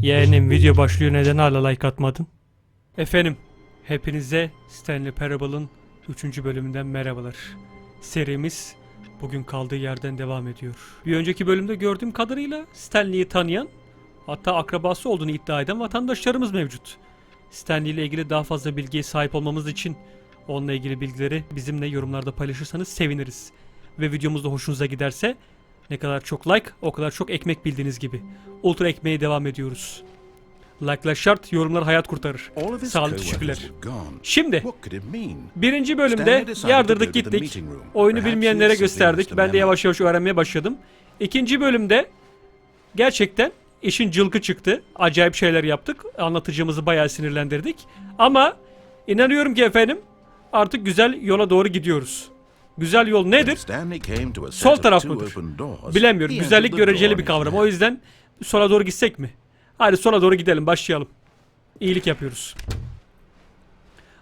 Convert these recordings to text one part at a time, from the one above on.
Yeğenim video başlıyor, neden hala like atmadın? Efendim, hepinize Stanley Parable'ın 3. bölümünden merhabalar. Serimiz bugün kaldığı yerden devam ediyor. Bir önceki bölümde gördüğüm kadarıyla Stanley'i tanıyan, hatta akrabası olduğunu iddia eden vatandaşlarımız mevcut. Stanley ile ilgili daha fazla bilgiye sahip olmamız için onunla ilgili bilgileri bizimle yorumlarda paylaşırsanız seviniriz. Ve videomuz da hoşunuza giderse ne kadar çok like, o kadar çok ekmek, bildiğiniz gibi. Ultra Ekmeğe devam ediyoruz. Like'lar şart, yorumlar hayat kurtarır. Sağ olun, teşekkürler. Şimdi, birinci bölümde yardırdık gittik. Oyunu bilmeyenlere gösterdik. Ben de yavaş yavaş öğrenmeye başladım. İkinci bölümde gerçekten işin cılkı çıktı. Acayip şeyler yaptık. Anlatıcımızı bayağı sinirlendirdik. Ama inanıyorum ki efendim artık güzel yola doğru gidiyoruz. Güzel yol nedir? Sol taraf mıdır? Bilemiyorum. Güzellik göreceli bir kavram. O yüzden sola doğru gitsek mi? Hadi sola doğru gidelim. Başlayalım. İyilik yapıyoruz.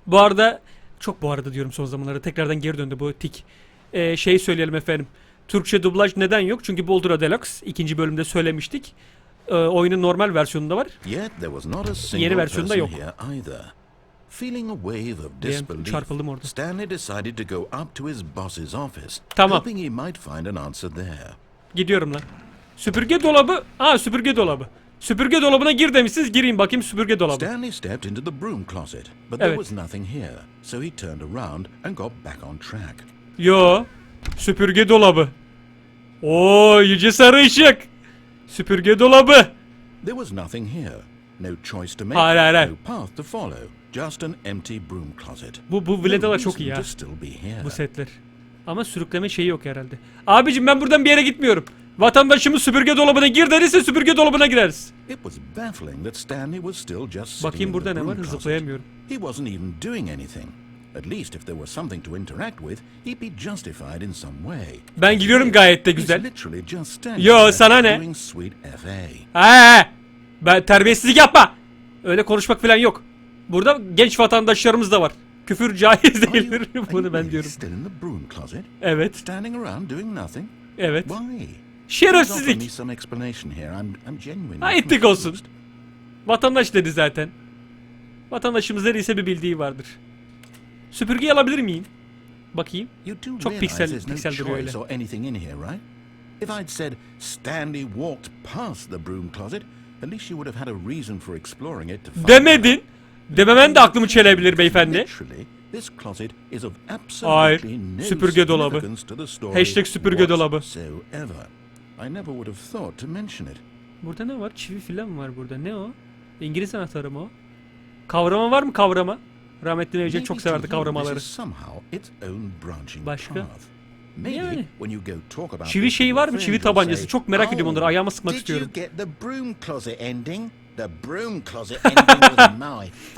Bu arada, çok bu arada diyorum son zamanlarda. Tekrardan geri döndü bu tik. Şey söyleyelim efendim. Türkçe dublaj neden yok? Çünkü bu Ultra Deluxe. 2. bölümde söylemiştik. Oyunun normal versiyonunda var. Yeni versiyonda yok. Feeling a wave of disbelief, Stanley decided to go up to his boss's office, hoping he might find an answer there. Gidiyorum lan. Süpürge dolabı. Süpürge dolabı. Süpürge dolabına gir demişsiniz. Gireyim bakayım süpürge dolabı. Stanley stepped into the broom closet, but there was nothing here. So he turned around and got back on track. Yo. Süpürge dolabı. Oo, yüce sarı ışık. Süpürge dolabı. There was nothing here. No choice to make, no path to follow. Just an empty broom closet. Bu Vleda'lar çok iyi ya. Bu setler. Ama sürükleme şeyi yok herhalde. Abicim ben buradan bir yere gitmiyorum. Vatandaşımız süpürge dolabına gir dediyse süpürge dolabına gireriz. Bakayım burada ne var? Zıplayamıyorum. He wasn't even doing anything. At least if there was something to interact with, he'd be justified in some way. Ben gidiyorum gayet de güzel. Yo, sana ne? Ben terbiyesizlik yapma. Öyle konuşmak falan yok. Burada genç vatandaşlarımız da var. Küfür caiz değildir. Bunu ben diyorum. Evet. Evet. Şerefsizlik. Ettik olsun. Vatandaş dedi zaten. Vatandaşımız neredeyse bir bildiği vardır. Süpürgeyi alabilir miyim? Bakayım. Çok piksel duruyor öyle. If I'd said Stanley walked past the broom closet, at least you would have had a reason for exploring it to find. Demedin. Dememen de aklımı çelebilir beyefendi. Hayır. Süpürge dolabı. Hashtag süpürge dolabı. Burada ne var? Çivi filan mı var burada? Ne o? İngiliz anahtarı mı o? Kavrama var mı kavrama? Rahmetli Nevcet çok severdi kavramaları. Başka? Yani. Çivi şeyi var mı? Çivi tabancası. Çok merak ediyorum onları. Ayağıma sıkmak istiyorum.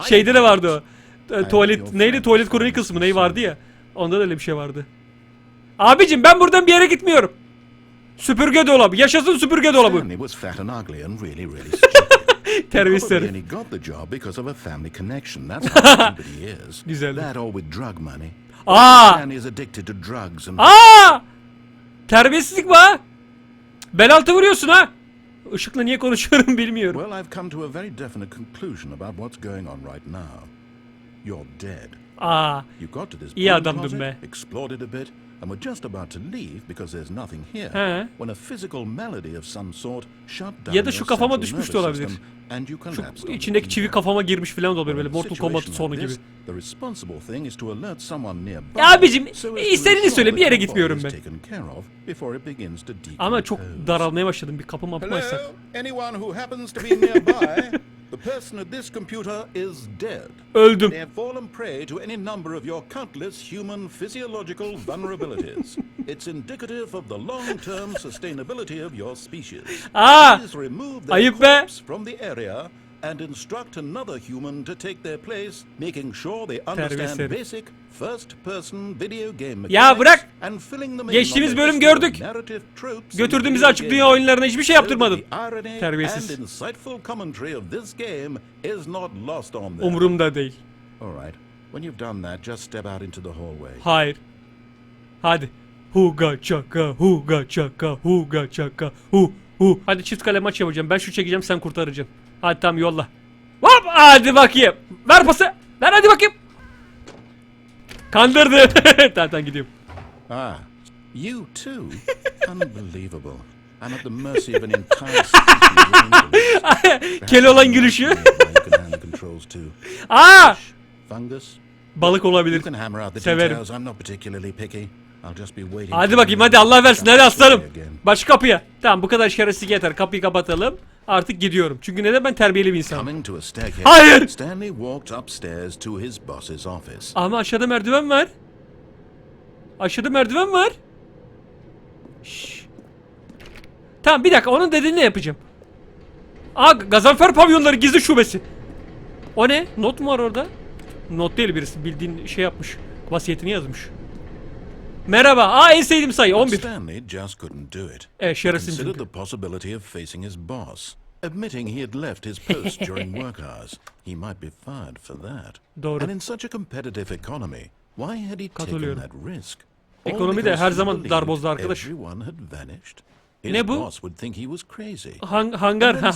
Şeyde de vardı o. Tuvalet neydi? Tuvalet kronik kısmı neyi vardı ya? Onda da öyle bir şey vardı. Abicim ben buradan bir yere gitmiyorum. Süpürge dolabı. Yaşasın süpürge dolabı. Terbiyesiz herif. Güzel. Terbiyesizlik mi ha? Bel altı vuruyorsun ha. Işıkla niye konuşuyorum bilmiyorum. Well, I've come to a very definite conclusion about what's going on right now. You're dead. You got to this broom closet, explored it a bit, and we're just about to leave because there's nothing here. When a physical melody of some sort shut down. Ya da şu kafama düşmüş de olabilir. Şu içindeki çivi kafama girmiş falan da olabilir, böyle Mortal Kombat'ın sonu gibi. Ya abicim istediğini söyle, bir yere gitmiyorum ben. Ama çok daralmaya başladım, bir kapı mapı açsak. The person at this computer is dead. Öldüm. They have fallen prey to any number of your countless human physiological vulnerabilities. It's indicative of the long-term sustainability of your species. Please remove their corpse from the area and instruct another human to take their place, making sure they understand basic first-person video game mechanics. Ya bırak. Geçtiğimiz bölüm gördük. Götürdüğümüz açık dünya oyunlarına hiçbir şey yaptırmadın. Terbiyesiz. Umurumda değil. Hayır. Hadi. Huga chaka, huga chaka, huga chaka, hu Hadi çift kale maç yapacağım. Ben şu çekeceğim, sen kurtaracaksın. Hadi tamam, yolla. Hop, hadi bakayım. Ver pası. Ver hadi bakayım. Kandırdı. Tamam gidiyorum. Ah, you too? Unbelievable. I'm at the mercy of an entire species. Keloğlan gülüşü. Fungus. Balık olabilir. Severim. Severim. Hadi bakayım, hadi Allah versin, hadi aslanım. Baş kapıya. Tamam, bu kadar şerefsizlik yeter. Kapıyı kapatalım. Artık gidiyorum. Çünkü neden, ben terbiyeli bir insanım. Hayır. Stanley walked upstairs to his boss's office. Ama aşağıda merdiven var. Aşağıda merdiven var. Şşş. Tamam, bir dakika, onun dediğini yapacağım. Gazanfer Pavyonları gizli şubesi. O ne? Not mu var orada? Not değil, birisi bildiğin şey yapmış. Vasiyetini yazmış. Merhaba. En sevdiğim sayı 11. Stanley just couldn't do it. Şerefsiz. Considered the possibility of facing his boss. Admitting he had left his post during work hours, he might be fired for that. Doğru. And in such a competitive economy, why had he taken that risk? Ekonomi de her zaman darbozdu arkadaş. Everyone had vanished. His Ne bu? boss would think he was crazy. Hangar, hangar,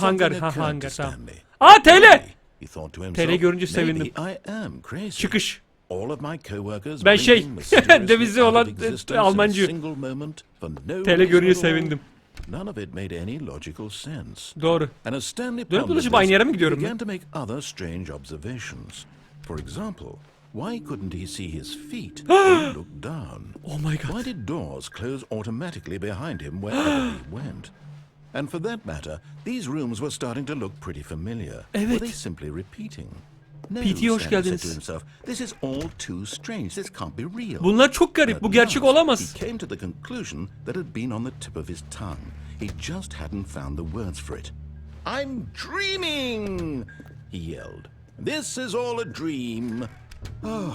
Stanley. tamam. TL! He thought to himself, TL görünce sevindim. maybe I am crazy. Çıkış. All of my coworkers Ben şey, blinking mysteriously devizi out of olan existence in a Almancı. single moment for no TL görünce reason at all. sevindim. None of it made any logical sense. Doğru. And as Stanley Dönüp pondered dolaşıp aynı yere mi this, he gidiyorum began ben? to make other strange observations. For example, why couldn't he see his feet when he looked down? Oh my god. Why did doors close automatically behind him wherever he went? And for that matter, these rooms were starting to look pretty familiar. Evet. Were they simply repeating? No, PT'ye hoş Stanley said geldiniz. to himself, this is all too strange. This can't be real. Bunlar çok garip. At Bu gerçek last, olamaz. He came to the conclusion that had been on the tip of his tongue. He just hadn't found the words for it. I'm dreaming, he yelled. This is all a dream.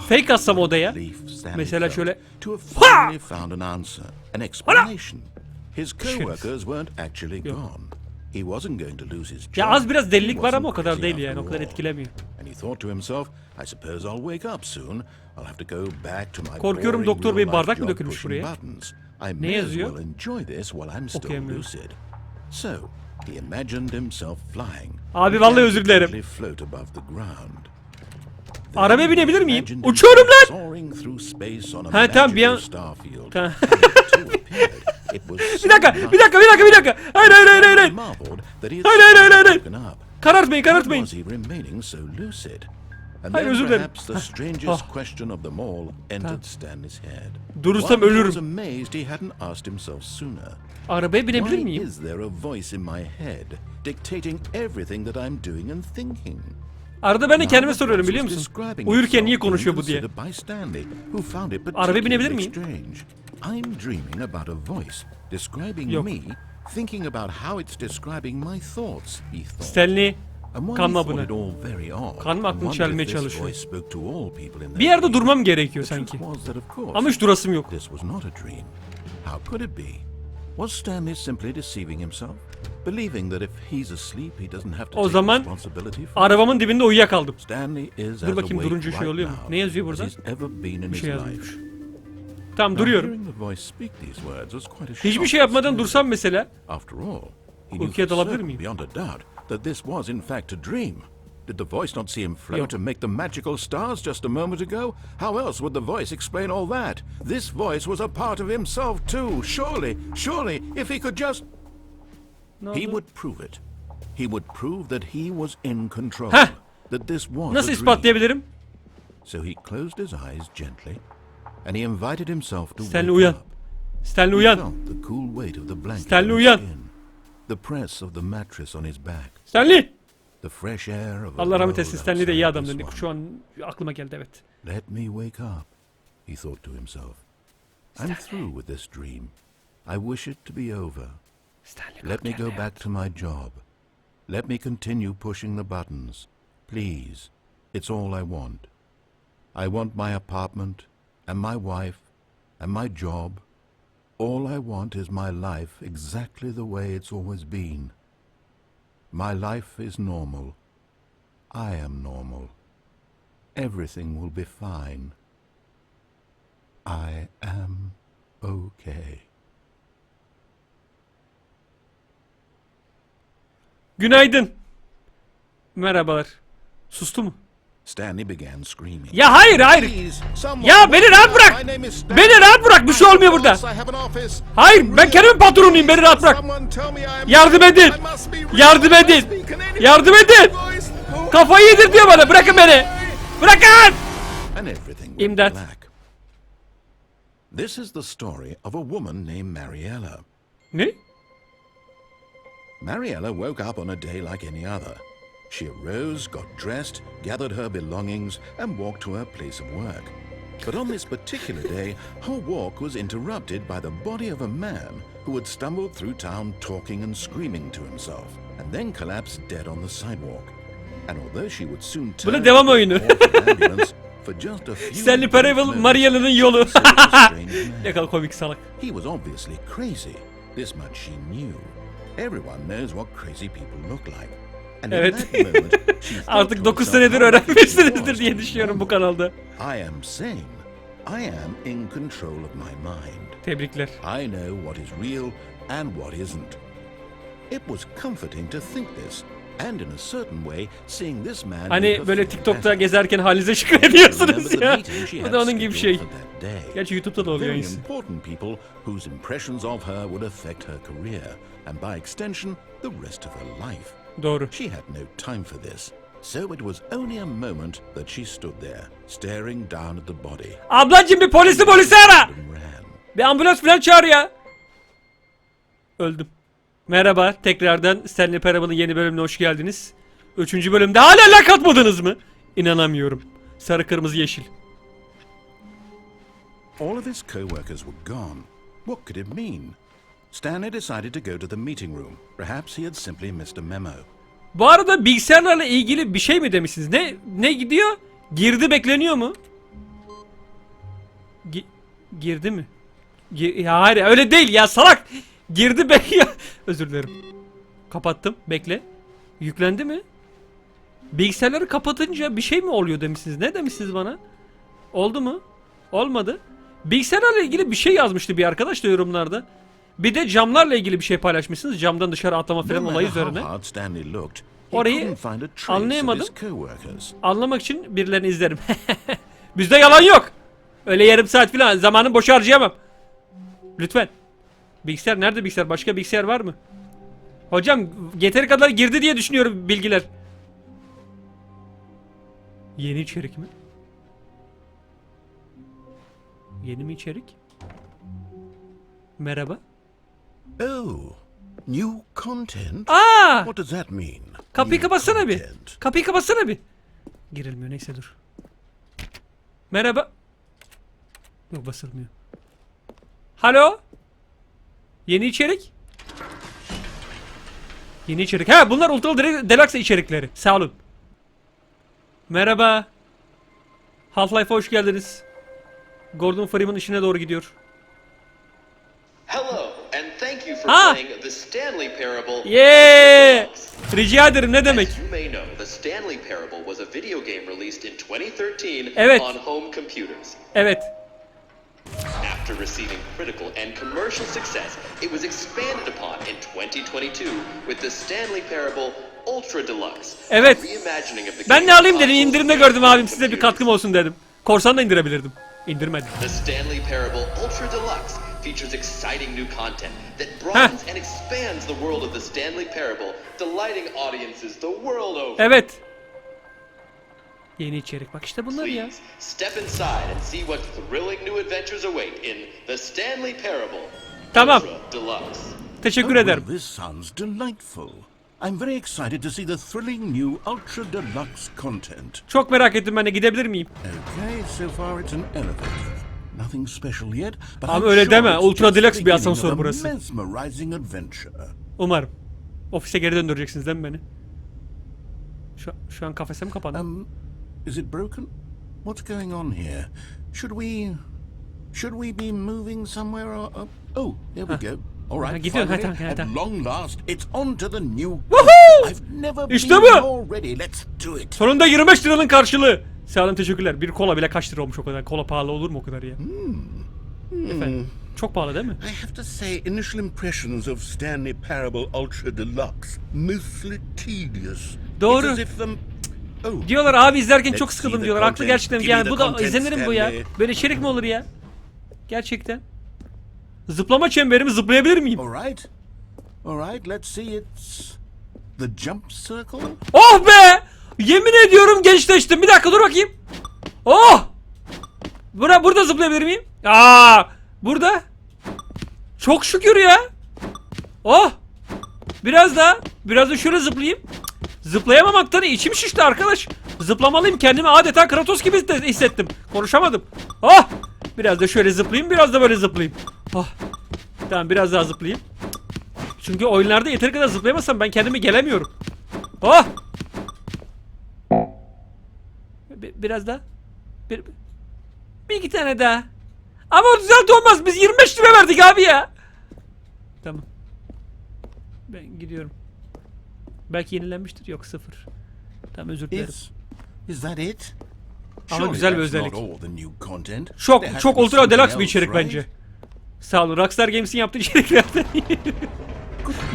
Fake atsam odaya. Relief Stanley Mesela felt şöyle. to have finally found an answer, an explanation. His co-workers weren't actually gone. He wasn't going to lose his job. Ya az biraz delilik He var ama o wasn't kadar crazy değil yani. after O kadar all. etkilemiyor. And he thought to himself, I suppose I'll wake up soon. I'll have to go back to my Korkuyorum boring doktor bey, real-life bardak mı job dökülmüş pushing buraya? buttons. I may as yazıyor? well enjoy this while I'm still Okuyamıyorum. lucid. So, he imagined himself flying. Abi He vallahi began özür to dilerim. gently float above the ground. Arabaya binebilir miyim? Imagined Uçuyorum himself lan! soaring through space on a Ha, tamam, bir magical an- starfield. Tamam. And it too appeared. It was Bir dakika, so bir dakika, bir dakika, bir dakika. Hayır, hayır, hayır, hayır, hayır. marveled that he had Hayır, hayır, hayır, hayır. woken up. Karartmayın, How karartmayın. was he remaining so lucid? And Hayır, then özür dilerim. perhaps the strangest question of them all entered Stanley's head. Durursam Why he was ölürüm. amazed he hadn't asked himself sooner. Arabaya binebilir Why miyim? is there a voice in my head dictating everything that I'm doing and thinking? Arada ben de kendime Now the soruyorum, voice biliyor was musun? describing Uyurken niye itself being konuşuyor bu diye. considered by Stanley, who found it Arabaya binebilir particularly miyim? strange. I'm dreaming about a voice describing Yok. me, thinking about how it's describing my thoughts, he thought. Stanley And while kanma he thought buna. it all very odd, Kanma and aklını wondered çelmeye if this çalışıyor. voice spoke to all people in their Bir yerde dream, durmam gerekiyor the truth sanki. was that of course, Ama hiç durasım yok. this was not a dream. How could it be? Was Stanley simply deceiving himself? Believing that if he's asleep he doesn't have to O take zaman responsibility for it? arabamın dibinde uyuyakaldım. Stanley is Dur as bakayım, awake durunca şey right oluyor mu? now Ne yazıyor as burada? he's ever been in Bir his şey life. yazmış. Tamam, Now, duruyorum. hearing the voice speak these words was quite a shock Hiçbir şey to yapmadan Stanley. dursam mesela. After all, he Uykuya knew for dalabilir certain, miyim? beyond a doubt, that this was in fact a dream. Did the voice not see him float Yok. and make the magical stars just a moment ago? How else would the voice explain all that? This voice was a part of himself too. Surely, if he could just... Ne He oldu? would prove it. He would prove that he was in control. Heh! That this was Nasıl a dream. ispatlayabilirim? So he closed his eyes gently, and he invited himself to Stanley wake uyan. up. Stanley He uyan. felt the cool weight of the blanket Stanley on his uyan. skin, the press of the mattress on his back, Stanley! the fresh air of a Allah rahmet roll etsin, Stanley de iyi outside adamdı. this one. Şu an aklıma geldi, evet. Let me wake up, he thought to himself. I'm through with this dream. I wish it to be over. Stanley Let me go back to my job. Let me continue pushing the buttons. Please, it's all I want. I want my apartment, and my wife, and my job. All I want is my life exactly the way it's always been. My life is normal. I am normal. Everything will be fine. I am okay. Günaydın. Merhabalar. Sustu mu? Stanley began screaming. Ya hayır. Ya beni rahat bırak. Beni rahat bırak. Bir şey olmuyor burada. Hayır, ben kendimin patronuyum. Beni rahat bırak. Yardım edin. Yardım edin. Kafayı yedir diyor bana. Bırakın beni. Bırakın. İmdat. This is the story of a woman named Mariella. Ne? Mariella woke up on a day like any other. She arose, got dressed, gathered her belongings, and walked to her place of work. But on this particular day, her walk was interrupted by the body of a man who had stumbled through town talking and screaming to himself, and then collapsed dead on the sidewalk. And although she would soon turn Bu ne devam oyunu? for just a few Stanley Parable Mariella'nın yolu. Ne kadar komik salak. He was obviously crazy. This much she knew. Everyone knows what crazy people look like. And Evet. in that moment, she thought Artık to 9 herself, senedir "How lucky she öğrenmişsinizdir was diye to be düşünüyorum bu normal. kanalda. I am sane. I am in control of my mind. Tebrikler. I know what is real and what isn't. It was comforting to think this, and in a certain way, seeing this man. Hani böyle TikTok'ta gezerken halinize şükrediyorsunuz ya. Bu da onun gibi bir şey. Gerçi YouTube'da da oluyor Very aynısı. important people whose impressions of her would affect her career, and by extension, the rest of her life. Doğru. She had no time for this, so it was only a moment that she stood there, staring down at the body. Ablacım bir polisi ara. And ran. Bir ambulans falan çağır ya. Öldüm. Merhaba, tekrardan Stanley Parable'ın yeni bölümüne hoş geldiniz. 3. bölümde hala like atmadınız mı? İnanamıyorum. Sarı, kırmızı, yeşil. All of his co-workers were gone. What could it mean? Stanley decided to go to the meeting room. Perhaps he had simply missed a memo. Bu arada bilgisayarlarla ilgili bir şey mi demişsiniz? Ne gidiyor? Girdi bekleniyor mu? Girdi mi? Ya hayır, öyle değil ya salak. Girdi bekliyor. Özür dilerim. Kapattım. Bekle. Yüklendi mi? Bilgisayarları kapatınca bir şey mi oluyor demişsiniz? Ne demişsiniz bana? Oldu mu? Olmadı. Bilgisayarlarla ilgili bir şey yazmıştı bir arkadaş da yorumlarda. Bir de camlarla ilgili bir şey paylaşmışsınız. Camdan dışarı atlama falan olayı üzerine. Orayı anlayamadım. Anlamak için birilerini izlerim. Bizde yalan yok. Öyle yarım saat falan zamanımı boşa harcayamam. Lütfen. Bilgisayar nerede bilgisayar? Başka bilgisayar var mı? Hocam yeteri kadar girdi diye düşünüyorum bilgiler. Yeni içerik mi? Yeni mi içerik? Merhaba. Oh, new content? Aa! What does that mean? Kapıyı New kapatsana bir. content. Kapıyı kapatsana bir. Girilmiyor, neyse dur. Merhaba. Yok, basılmıyor. Halo? Yeni içerik? Yeni içerik. Ha, bunlar Ultra Deluxe içerikleri. Sağ olun. Merhaba. Half-Life'a hoş geldiniz. Gordon Freeman işine doğru gidiyor. Hello and thank you for playing the Stanley Parable. Yeah! Rica ederim, ne demek? As you may know, the Stanley Parable was a video game released in 2013 Evet. on home computers. Evet. After receiving critical and commercial success, it was expanded upon in 2022 with the Stanley Parable Ultra Deluxe. Evet. Reimagining of the Ben ne game's alayım dedim, consoles indirimde and gördüm abim, home size bir computers. katkım olsun dedim. Korsan da indirebilirdim. İndirmedim. The Stanley Parable Ultra Deluxe features exciting new content that broadens and expands the world of the Stanley Parable, delighting audiences the world over. Evet. Yeni içerik, bak işte bunlar ya. Please step inside and see what thrilling new adventures await in the Stanley Parable Tamam. Ultra Deluxe. Teşekkür Oh, ederim. well, this sounds delightful. I'm very excited to see the thrilling new Ultra Deluxe content. Çok merak ettim, ben de gidebilir miyim? Okay, so far it's an elevator. Nothing special yet, but Abi I'm öyle sure deme, it's Ultra just the Deluxe bir beginning asansör of a burası. mesmerizing adventure. Umarım. Ofise geri döndüreceksiniz değil mi beni? Şu an kafese mi kapandı? Is it broken? What's going on here? Should we be moving somewhere or oh, there we go. All right. Gidiyor, Finally, hadi. at long last, it's on to the new. Woohoo! I've never İşte been bu! more ready. Let's do it. Sonunda 25 liranın karşılığı. Sağ olun, teşekkürler. Bir kola bile kaç lira olmuş o kadar? Kola pahalı olur mu o kadar ya? Efendim. Çok pahalı değil mi? I have to say, initial impressions of Stanley Parable Ultra Deluxe mostly tedious. Doğru. It's as if, oh, Diyorlar abi izlerken çok let's sıkıldım see diyorlar. the Haklı content. gerçekten. Give me Yani the bu da content, izlenir mi bu ya? Stanley. Böyle içerik mi olur ya? Gerçekten. Zıplama çemberimi zıplayabilir miyim? All right, let's see, it's the jump circle. Oh be! Yemin ediyorum gençleştim. Bir dakika dur bakayım. Oh! Burada zıplayabilir miyim? Burada. Çok şükür ya. Oh! Biraz da şöyle zıplayayım. Zıplayamamaktan içim şişti arkadaş. Zıplamalıyım, kendimi adeta Kratos gibi hissettim. Konuşamadım. Oh! Biraz da şöyle zıplayayım, biraz da böyle zıplayayım. Oh! Tamam, biraz daha zıplayayım. Çünkü oyunlarda yeteri kadar zıplayamazsam ben kendime gelemiyorum. Oh! Biraz daha. Bir iki tane daha. Ama o düzelti olmaz. Biz 25 lira verdik abi ya. Tamam. Ben gidiyorum. Belki yenilenmiştir. Yok, 0. Tamam, özür dilerim. Is that it? Ama güzel bir özellik. Çok Çok Ultra Deluxe bir içerik bence. Sağ olun. Rockstar Games'in yaptığı içeriklerden.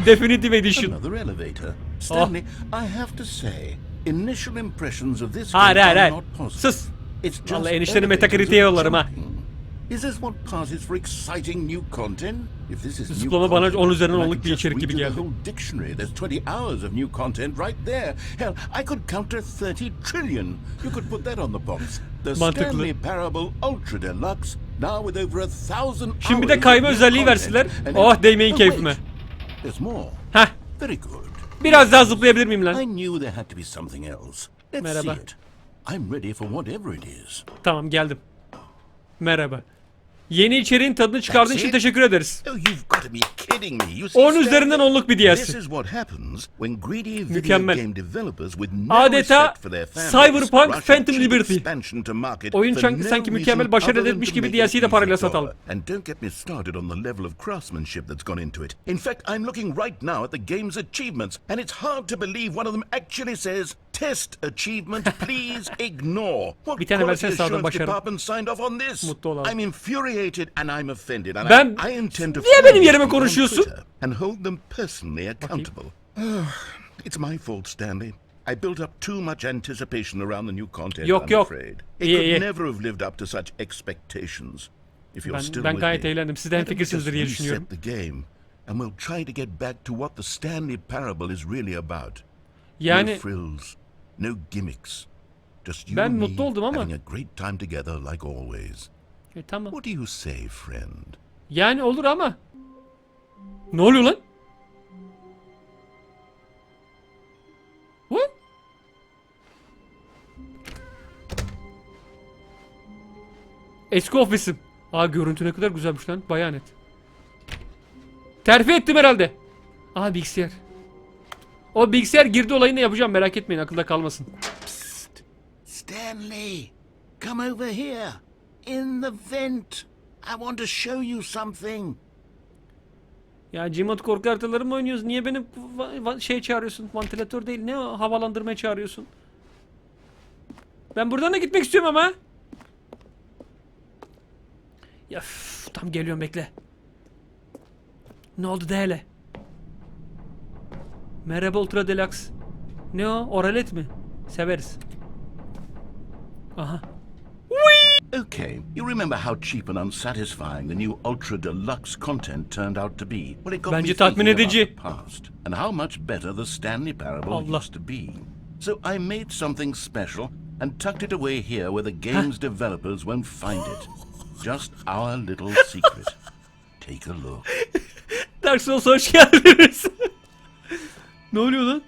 Definitive Edition. Another elevator. Stanley, I have to say, initial impressions of this Hayır. game are not positive. Sus. It's just Vallahi enişteni elevators Metacritic'e of yollarım ha. jumping. Is this what passes for exciting new content? If this is new Zıplama bana content, 10 üzerinden then I 10'luk could bir just içerik read gibi through geldi. the whole dictionary. There's 20 hours of new content right there. Hell, I could counter 30 trillion. You could put that on the box. The Mantıklı. Stanley Parable Ultra Deluxe, now with over 1,000 Şimdi bir de hours kayma of new özelliği content. versinler. And Oh, değmeyin oh, keyfime. wait. There's more. Heh. Very good. Biraz daha zıplayabilir miyim I lan? knew there had to be something else. Let's Merhaba. see it. I'm ready for whatever it is. Tamam, geldim. Merhaba. Yeni içeriğin tadını çıkardığın için teşekkür ederiz. Oh, you've got to be kidding me. You see, 10 üzerinden 10'luk bir This DLC. is what happens when greedy video Mükemmel. game developers with no Adeta respect for their families Cyberpunk rush a Phantom cheap Liberty. expansion to market Oyun for sanki no mükemmel reason başarı other than etmiş to gibi make it DLC'yi de parayla easy satalım. dollar. And don't get me started on the level of craftsmanship that's gone into it. In fact, I'm looking right now at the game's achievements, and it's hard to believe one of them actually says, "Test achievement, please ignore." What Bir tane quality versene sağdan assurance başarım. department signed off on this? Mutlu olalım. I'm infuriated and I'm offended, and Ben- I intend to Niye benim yerime on konuşuyorsun? Twitter and hold them personally accountable. It's my fault, Stanley. I built up too much anticipation around the new content, Yok, I'm yok. afraid. It İyi, could iyi. never have lived up to such expectations. If you're still Ben with gayet me, eğlendim. Siz de why don't we hemfikirsinizdir diye just düşünüyorum. reset the game and we'll try to get back to what the Stanley Parable is really about. Yani No frills, no gimmicks. Just you Ben and me mutlu oldum ama- having a great time together like always. tamam. What do you say, friend? Yani olur ama. Ne oluyor lan? What? Eski ofisim. Görüntü ne kadar güzelmiş lan. Bayağı net. Terfi ettim herhalde. Bilgisayar. O bilgisayar girdi olayını yapacağım, merak etmeyin, akılda kalmasın. Stanley, come over here. In the vent. I want to show you something. Ya Cimat, korku haritaları mı oynuyoruz? Niye beni çağırıyorsun? Vantilatör değil, ne o? Havalandırmaya çağırıyorsun. Ben buradan da gitmek istiyorum ama. Ya tam geliyorum, bekle. Ne oldu de hele? Merhaba Ultra Deluxe. Ne o? Oralet mi? Severiz. Aha. Okay, you remember how cheap and unsatisfying the new Ultra Deluxe content turned out to be? Well, it got Bence me tatmin thinking about edici. the past and how much better the Stanley Parable Allah. used to be. So I made something special and tucked it away here where the game's developers won't find it. Just our little secret. Take a look. Dark Souls, hoş geldiniz. Ne oluyor lan?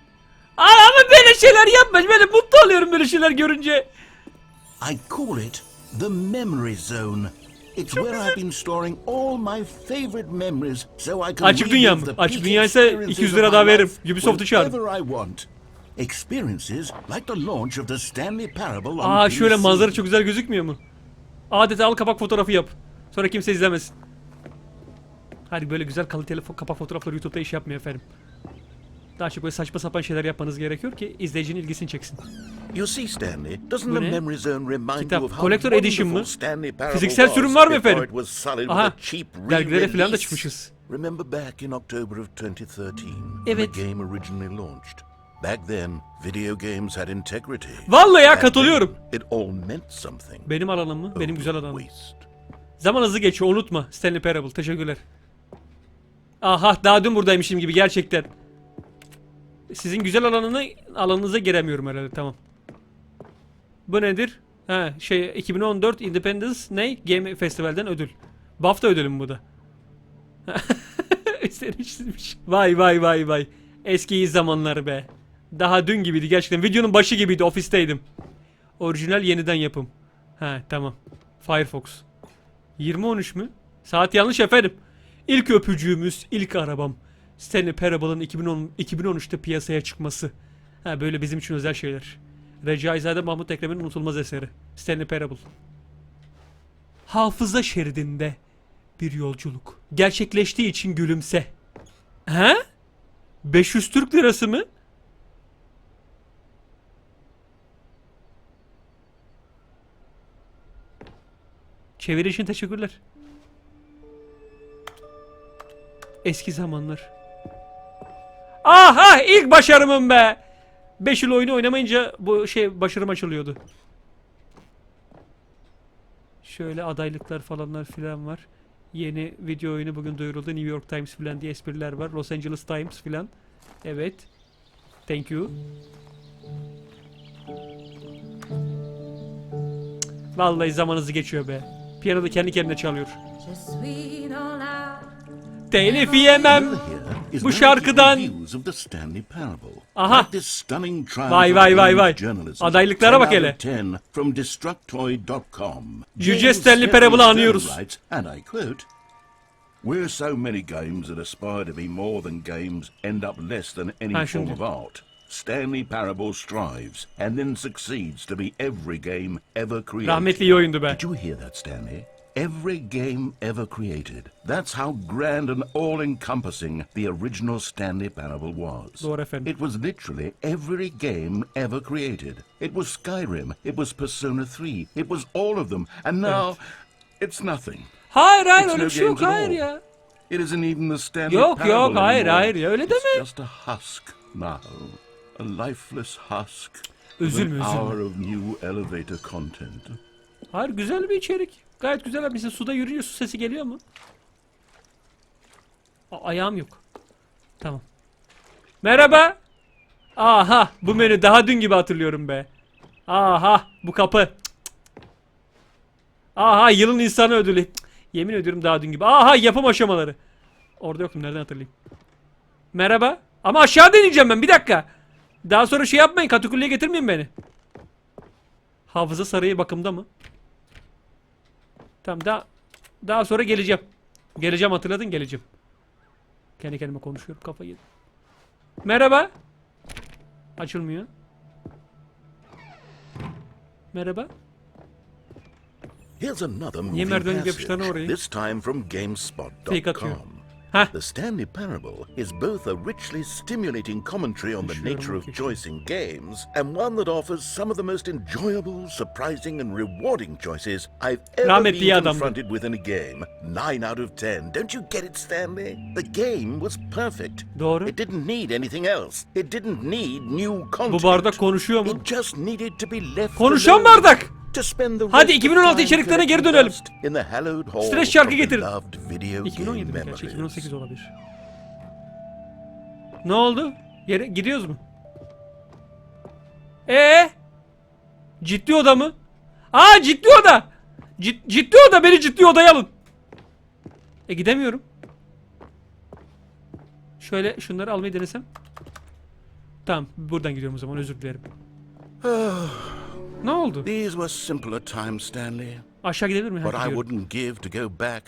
Ama böyle şeyler yapma. Böyle mutlu oluyorum böyle şeyler görünce. I call it the Memory Zone. It's where I've been storing all my favorite memories so I can Açık dünya mı? relive the Açık peak dünya ise experiences 200 of lira my daha veririm. life Ubisoft'u çağırın. whenever I want. Experiences like the launch of the Stanley Parable on Şöyle PC. manzara çok güzel gözükmüyor mu? Adeta al kapak fotoğrafı yap. Sonra kimse izlemesin. Hadi böyle güzel kaliteli kapak fotoğrafları YouTube'da iş yapmıyor efendim. Daha çok böyle saçma sapan şeyler yapmanız gerekiyor ki izleyicinin ilgisini çeksin. You see, Stanley, doesn't the memory zone remind Kitap, you of how Collector Edition mı? wonderful Stanley Parable Fiziksel sürüm var mı was before efendim? it was sullied Aha, with a cheap dergilere falan da re-release? çıkmışız. Remember back in October of 2013, Evet. when the game originally launched? Back then, video games had integrity. Vallahi ya, Back then, katılıyorum. It all meant something. Benim alanım mı? Benim güzel alanım. Waste. Zaman hızlı geçiyor, unutma. Stanley Parable, teşekkürler. Aha, daha dün buradaymışım gibi gerçekten. Sizin güzel alanınıza giremiyorum herhalde, tamam. Bu nedir? Ha, 2014 Independence ne? Game Festival'den ödül. BAFTA ödülü mü bu da? Üstlenişsizmiş. Vay vay vay vay. Eski iyi zamanlar be. Daha dün gibiydi gerçekten. Videonun başı gibiydi, ofisteydim. Orijinal yeniden yapım. Ha tamam. Firefox. 2013 mü? Saat yanlış efendim. İlk öpücüğümüz, ilk arabam. Stanley Parable'ın 2013'te piyasaya çıkması. Ha, böyle bizim için özel şeyler. Recaizade Mahmut Ekrem'in unutulmaz eseri. Stanley Parable. Hafıza şeridinde bir yolculuk. Gerçekleştiği için gülümse. He? 500 Türk lirası mı? Çeviri için teşekkürler. Eski zamanlar. Aha, ilk başarımım be. 5 yıl oyunu oynamayınca bu başarım açılıyordu. Şöyle adaylıklar falanlar filan var. Yeni video oyunu bugün duyuruldu. New York Times filan diye espriler var. Los Angeles Times filan. Evet. Thank you. Vallahi zamanınızı geçiyor be. Piyano da kendi kendine çalıyor. Telif yemem bu şarkıdan. Aha. Vay vay vay vay. Adaylıklara bak hele. Yüce Stanley Parable'ı anıyoruz. We're so many games that aspire to be more than games end up less than any form of art. Stanley Parable strives and then succeeds to be every game ever created. Rahmetli iyi oyundu be. Did you hear that, Stanley? Every game ever created. That's how grand and all-encompassing the original Stanley Parable was. Doğru efendim. It was literally every game ever created. It was Skyrim, it was Persona 3, it was all of them. And now, it's nothing. Hayır hayır, It's öyle no bir şey yok, games at hayır all. ya. It isn't even the Stanley Yok Parable yok, hayır anymore. hayır ya, öyle It's deme. just a husk now. A lifeless husk. Üzülme, With an hour üzülme. of new elevator content. Hayır, güzel bir içerik. Gayet güzel abi. Size suda yürüyor, su sesi geliyor mu? Ayağım yok. Tamam. Merhaba. Aha, bu menü daha dün gibi hatırlıyorum be. Aha, bu kapı. Aha, yılın insanı ödülü. Yemin ediyorum daha dün gibi. Aha, yapım aşamaları. Orada yoktum, nereden hatırlayayım? Merhaba. Ama aşağı deneyeceğim ben, bir dakika. Daha sonra şey yapmayın, katakulliye getirmeyin beni. Hafıza sarayı bakımda mı? Tamam, daha sonra geleceğim. Geleceğim, hatırladın, geleceğim. Kendi kendime konuşuyorum, kafayı yedim. Merhaba. Açılmıyor. Merhaba. Here's another Niye moving merdiven passage, yapıştırana orayı? this time from Fake atıyor. GameSpot.com. Heh. The Stanley Parable is both a richly stimulating commentary on the nature of choice in games and one that offers some of the most enjoyable, surprising and rewarding choices I've ever Rahmetli been adamdı. confronted with in a game. 9 out of 10. Don't you get it, Stanley? The game was perfect. Doğru. It didn't need anything else. It didn't need new content. Bu bardak konuşuyor mu? It just needed to be left Konuşan alone. bardak. Hadi 2016 içeriklerine geri dönelim. Stres şarkı getirin. 2017 mi gerçi? 2018 olabilir. Ne oldu? Gidiyoruz mu? Ciddi oda mı? Aa, ciddi oda. Ciddi oda, beni ciddi odaya alın. Gidemiyorum. Şöyle şunları almayı denesem. Tamam, buradan gidiyorum o zaman, özür dilerim. Ne oldu? These were simpler times, Stanley. Aşağı gidebilir miyim? What I wouldn't give to go back,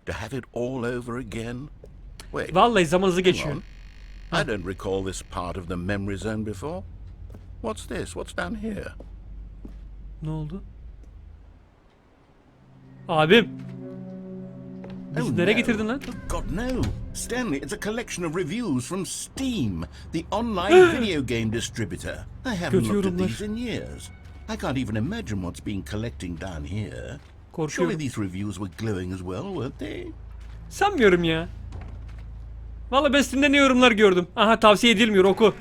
to have it all over again. Wait, Vallahi zaman hızlı hang geçiyor. on. I don't recall this part of the memory zone before. What's this? What's down here? Ne oldu? Abim. Bizi nereye getirdin lan? God no! Stanley, it's a collection of reviews from Steam, the online video game distributor. I haven't looked at these in years. I can't even imagine what's been collecting down here. Surely these reviews were glowing as well, weren't they? Sanmıyorum ya. Vallahi ben Steam'de ne yorumlar gördüm. Aha, tavsiye edilmiyor, oku.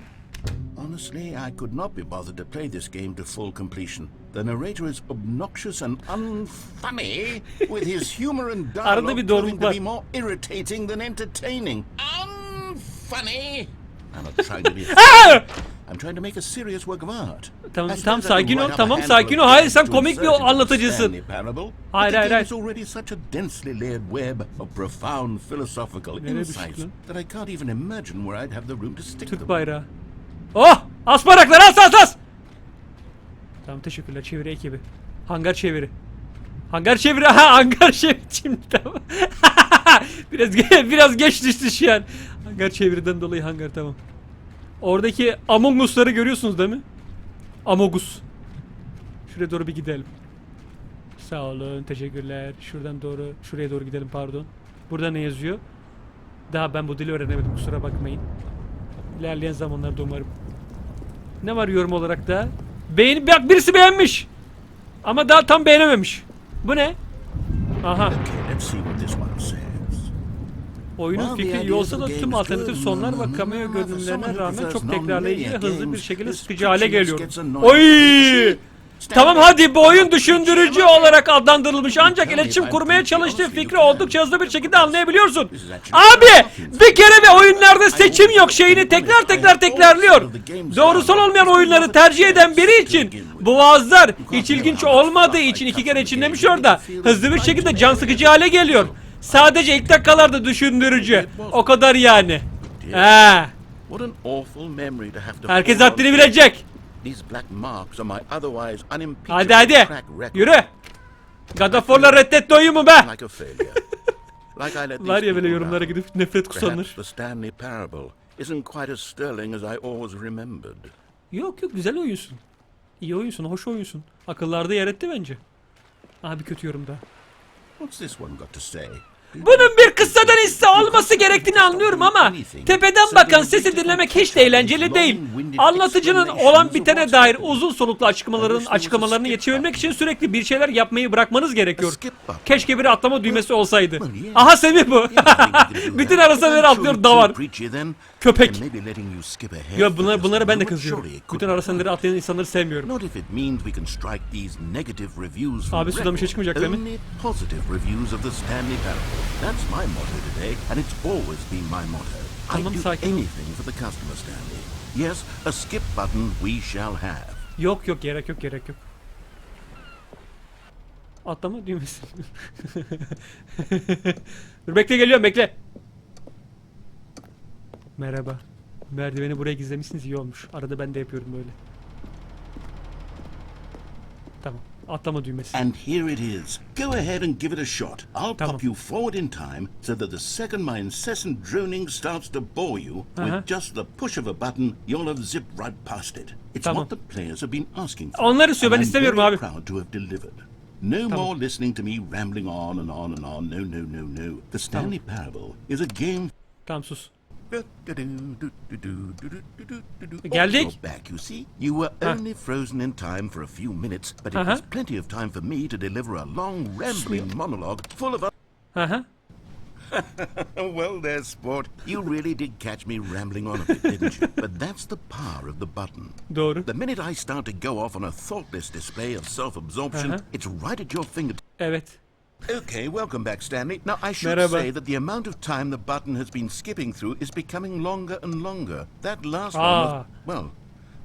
Honestly, I could not be bothered to play this game to full completion. The narrator is obnoxious and unfunny, with his humor and dialogue proving to be more irritating than entertaining. Unfunny! I'm not trying to be... I'm trying to make a serious work of art. Tamam sakin ol, tamam sakin ol. Hayır, sen komik bir anlatıcısın. Hayır. It's already such a densely layered web of profound philosophical insights that I can't even imagine where I'd have the room to stick them. Türk bayrağı. Oh! As bayrakları, as! Tamam, teşekkürler çeviri ekibi. Hangar çeviri. Aha, hangar çeviri şimdi, tamam. biraz geç düştü şu an. Hangar çeviriden dolayı hangar, tamam. Oradaki Among Us'ları görüyorsunuz değil mi? Among Us. Şuraya doğru bir gidelim. Sağ olun, teşekkürler. Şuradan doğru, şuraya doğru gidelim, pardon. Burada ne yazıyor? Daha ben bu dili öğrenemedim, kusura bakmayın. İlerleyen zamanlarda umarım. Ne var yorum olarak da? Bak, birisi beğenmiş. Ama daha tam beğenememiş. Bu ne? Aha. Oyunun fikri iyi olsa da tüm alternatif sonlar ve cameo görünümlerine rağmen çok tekrarlayıcı ve hızlı bir şekilde sıkıcı hale geliyor. Oy! Tamam hadi, bu oyun düşündürücü olarak adlandırılmış, ancak iletişim kurmaya çalıştığı fikri oldukça hızlı bir şekilde anlayabiliyorsun. Abi, bir kere bir oyunlarda seçim yok şeyini tekrar tekrarlıyor. Doğrusal olmayan oyunları tercih eden biri için bu vaazlar hiç ilginç olmadığı için 2 kere içinlemiş orada. Hızlı bir şekilde can sıkıcı hale geliyor. Sadece ilk dakikalarda düşündürücü. O kadar yani. Herkes haddini bilecek. Hadi. Yürü. God of War'la reddetti oyunu be. Var ya böyle yorumlara gidip nefret kusanlar. Stanley Parable isn't quite as sterling as I always remembered. Yok güzel oyunsun. İyi oyunsun, hoş oyunsun. Akıllarda yer etti bence. Aha, bir kötü yorum daha. What's this one got to say? Bunun bir kıssadan hisse olması gerektiğini anlıyorum ama tepeden bakan sesi dinlemek hiç de eğlenceli değil. Anlatıcının olan bitene dair uzun soluklu açıklamalarını yetişebilmek için sürekli bir şeyler yapmayı bırakmanız gerekiyor. Keşke bir atlama düğmesi olsaydı. Aha, Semih bu. Bütün arasaları atlıyor, davar. Köpek. Ya bunlara ben de kızıyorum. Bütün arasaları atlayan insanları sevmiyorum. Abi, sudan bir şey çıkmayacak değil mi? That's my motto today, and it's always been my motto. Tamam, I do sakin. anything for the customer, Stanley. Yes, a skip button we shall have. Yok gerek yok. Atlama düğmesi. Dur, geliyorum, bekle. Merhaba. Merdiveni buraya gizlemişsiniz, iyi olmuş. Arada ben de yapıyorum böyle. Tamam. Atlama düğmesi. And here it is. Go ahead and give it a shot. I'll pop you forward in time so that the second my incessant droning starts to bore you, with just the push of a button, you'll have zipped right past it. It's what the players have been asking for. Onlar istiyor, ben istemiyorum abi. Proud to have delivered. No more listening to me rambling on and on and on. No. The Stanley Parable is a game. Tamam, sus. Geldik. Back, you see. You were only frozen in time for a few minutes, but it was plenty of time for me to deliver a long, rambling monologue full of. Well, there, sport. You really did catch me rambling on a bit, didn't you? But that's the power of the button. Doğru. The minute I start to go off on a thoughtless display of self-absorption, it's right at your fingertips. Evet. Okay, welcome back, Stanley. Now, I should say that the amount of time the button has been skipping through is becoming longer and longer. That last one was, well,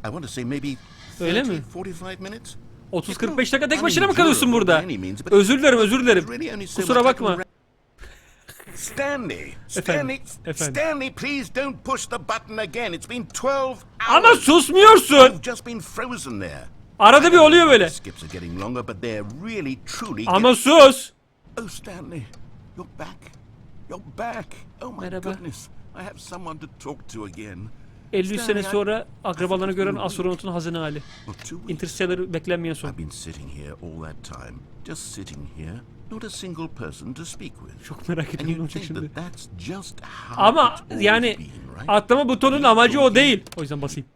I want to say maybe 30-45 minutes. 30-45 dakika tek başına mı kalıyorsun burada? Özür dilerim. Kusura bakma. Stanley, please don't push the button again. It's been 12 hours. Ama susmuyorsun. I've just been frozen there. Arada bir oluyor böyle. Skips are getting longer, but they're really truly. Ama sus. Oh, Stanley, you're back. Oh my goodness, I have someone to talk to again. 50 sene sonra akrabalarını gören astronotun hazine hali. Interstellar beklenmeyen son. I've been sitting here all that time, just sitting here, Not a single person to speak with. Çok merak And ediyorum you olacak think şimdi. that that's just how Ama it's always yani been, right? atlama butonunun amacı o değil. O yüzden basayım.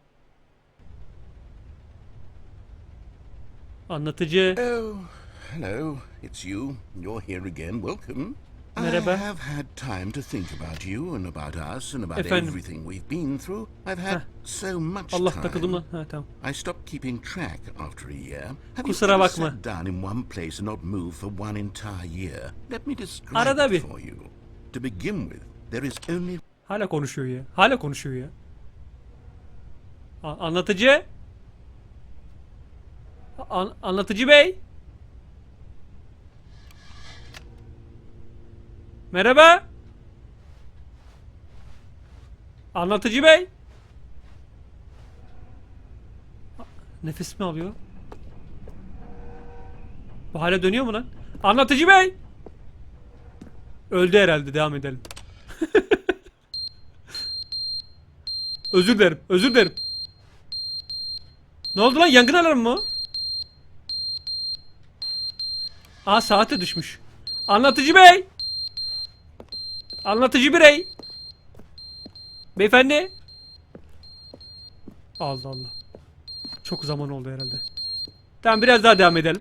Anlatıcı. Oh, hello. It's you. You're here again. Welcome. Merhaba. I have had time to think about you and about us and about Efendim. everything we've been through. I've had so much Allah time. takıldım lan. Ha tamam. I stopped keeping track after a year. Have Kusura you ever bakma. sat down in one place and not moved for one entire year? Let me describe Arada bir. it for you. To begin with, there is only Hala konuşuyor ya. Hala konuşuyor ya. Anlatıcı. Anlatıcı bey. Merhaba. Anlatıcı bey. Nefes mi alıyor? Bu hala dönüyor mu lan? Anlatıcı bey. Öldü herhalde. Devam edelim. Özür dilerim. Özür dilerim. Ne oldu lan? Yangın alarmı mı o? Aa, saate düşmüş. Anlatıcı bey. Anlatıcı birey. Beyefendi. Allah Allah. Çok zaman oldu herhalde. Tamam, biraz daha devam edelim.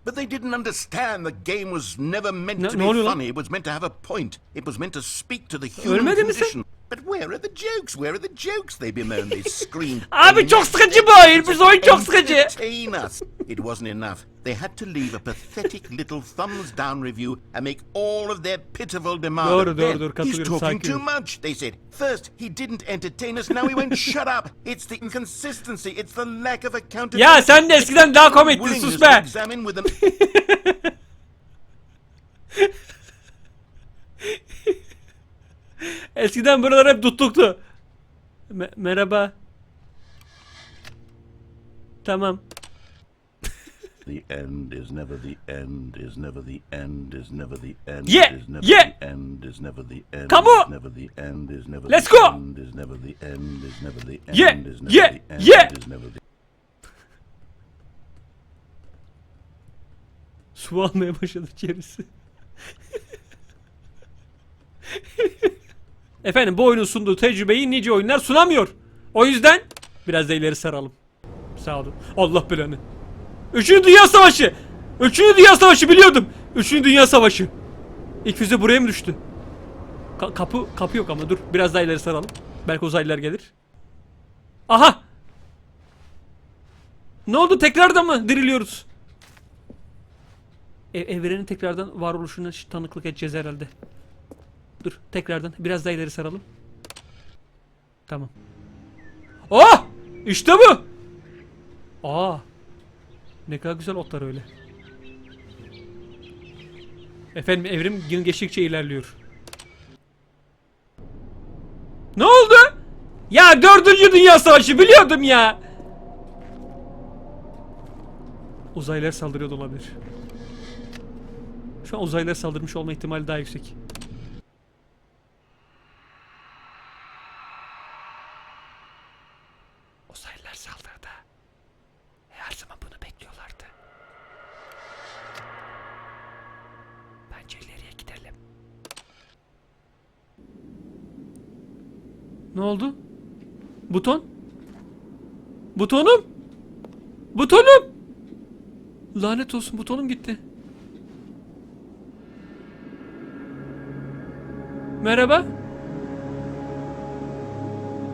But they didn't understand the game was never meant to Ne be oluyor lan? funny. It was meant to have a point. It was meant to speak to the human Ölmedi mi sen? condition. But where are the jokes? Where are the jokes? They bemoan, they scream. Abi çok sıkıcı bu oyun. Bu oyun çok sıkıcı. Entertain us. It wasn't enough. They had to leave a pathetic little thumbs down review and make all of their pitiful demand. Doğru, Then, doğru, he's katılıyorum, talking sakin too ol. much, they said. First, he didn't entertain us. Now he won't shut up. It's the inconsistency. It's the lack of accountability. Ya sen de eskiden daha komiktin, Willingness sus to be. examine with them. Eskiden buralar hep tutuktu. Merhaba. Tamam. The end is never the end, is never the end, is never the end, Yeah, is never yeah. the end, is never the end, Come on. is never the end, is never Let's the go. end, is never the end, is never the end, Yeah, is never yeah, the end, yeah. is never the Su almaya başladı içerisi. Efendim, bu oyunun sunduğu tecrübeyi nice oyunlar sunamıyor. O yüzden biraz da ileri saralım. Sağ olun. Allah belanı. Üçüncü Dünya Savaşı. Üçüncü Dünya Savaşı biliyordum. Üçüncü Dünya Savaşı. İlk füze buraya mı düştü? Kapı yok ama dur. Biraz daha ileri saralım. Belki uzaylılar gelir. Aha. Ne oldu? Tekrardan mı diriliyoruz? Evrenin tekrardan varoluşuna tanıklık edeceğiz herhalde. Dur, tekrardan biraz daha ileri saralım. Tamam. Oh! İşte bu. Aa! Ne kadar güzel otlar öyle. Efendim, evrim gün geçtikçe ilerliyor. Ne oldu? Ya 4. Dünya Savaşı biliyordum ya. Uzaylılar saldırıyor da olabilir. Şu an uzaylılar saldırmış olma ihtimali daha yüksek. Uzaylılar saldırdı. Her zaman bunu bekliyorlardı. Bence ileriye gidelim. Ne oldu? Buton? Butonum? Butonum! Lanet olsun, butonum gitti. Merhaba.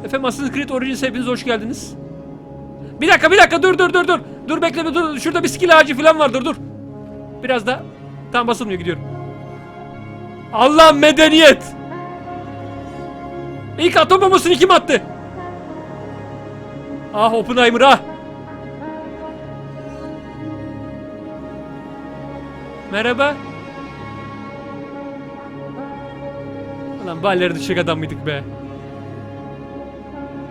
Efendim, Assassin's Creed Origins, hepiniz hoş geldiniz. Bir dakika, dur. Dur bekle, dur. Şurada bir skill ağacı falan var, dur. Biraz da. Tam basılmıyor, gidiyorum. Allah, medeniyet. İlk atom bombasını kim attı? Ah, Oppenheimer ah. Merhaba. Lan, balleri düşecek adam mıydık be?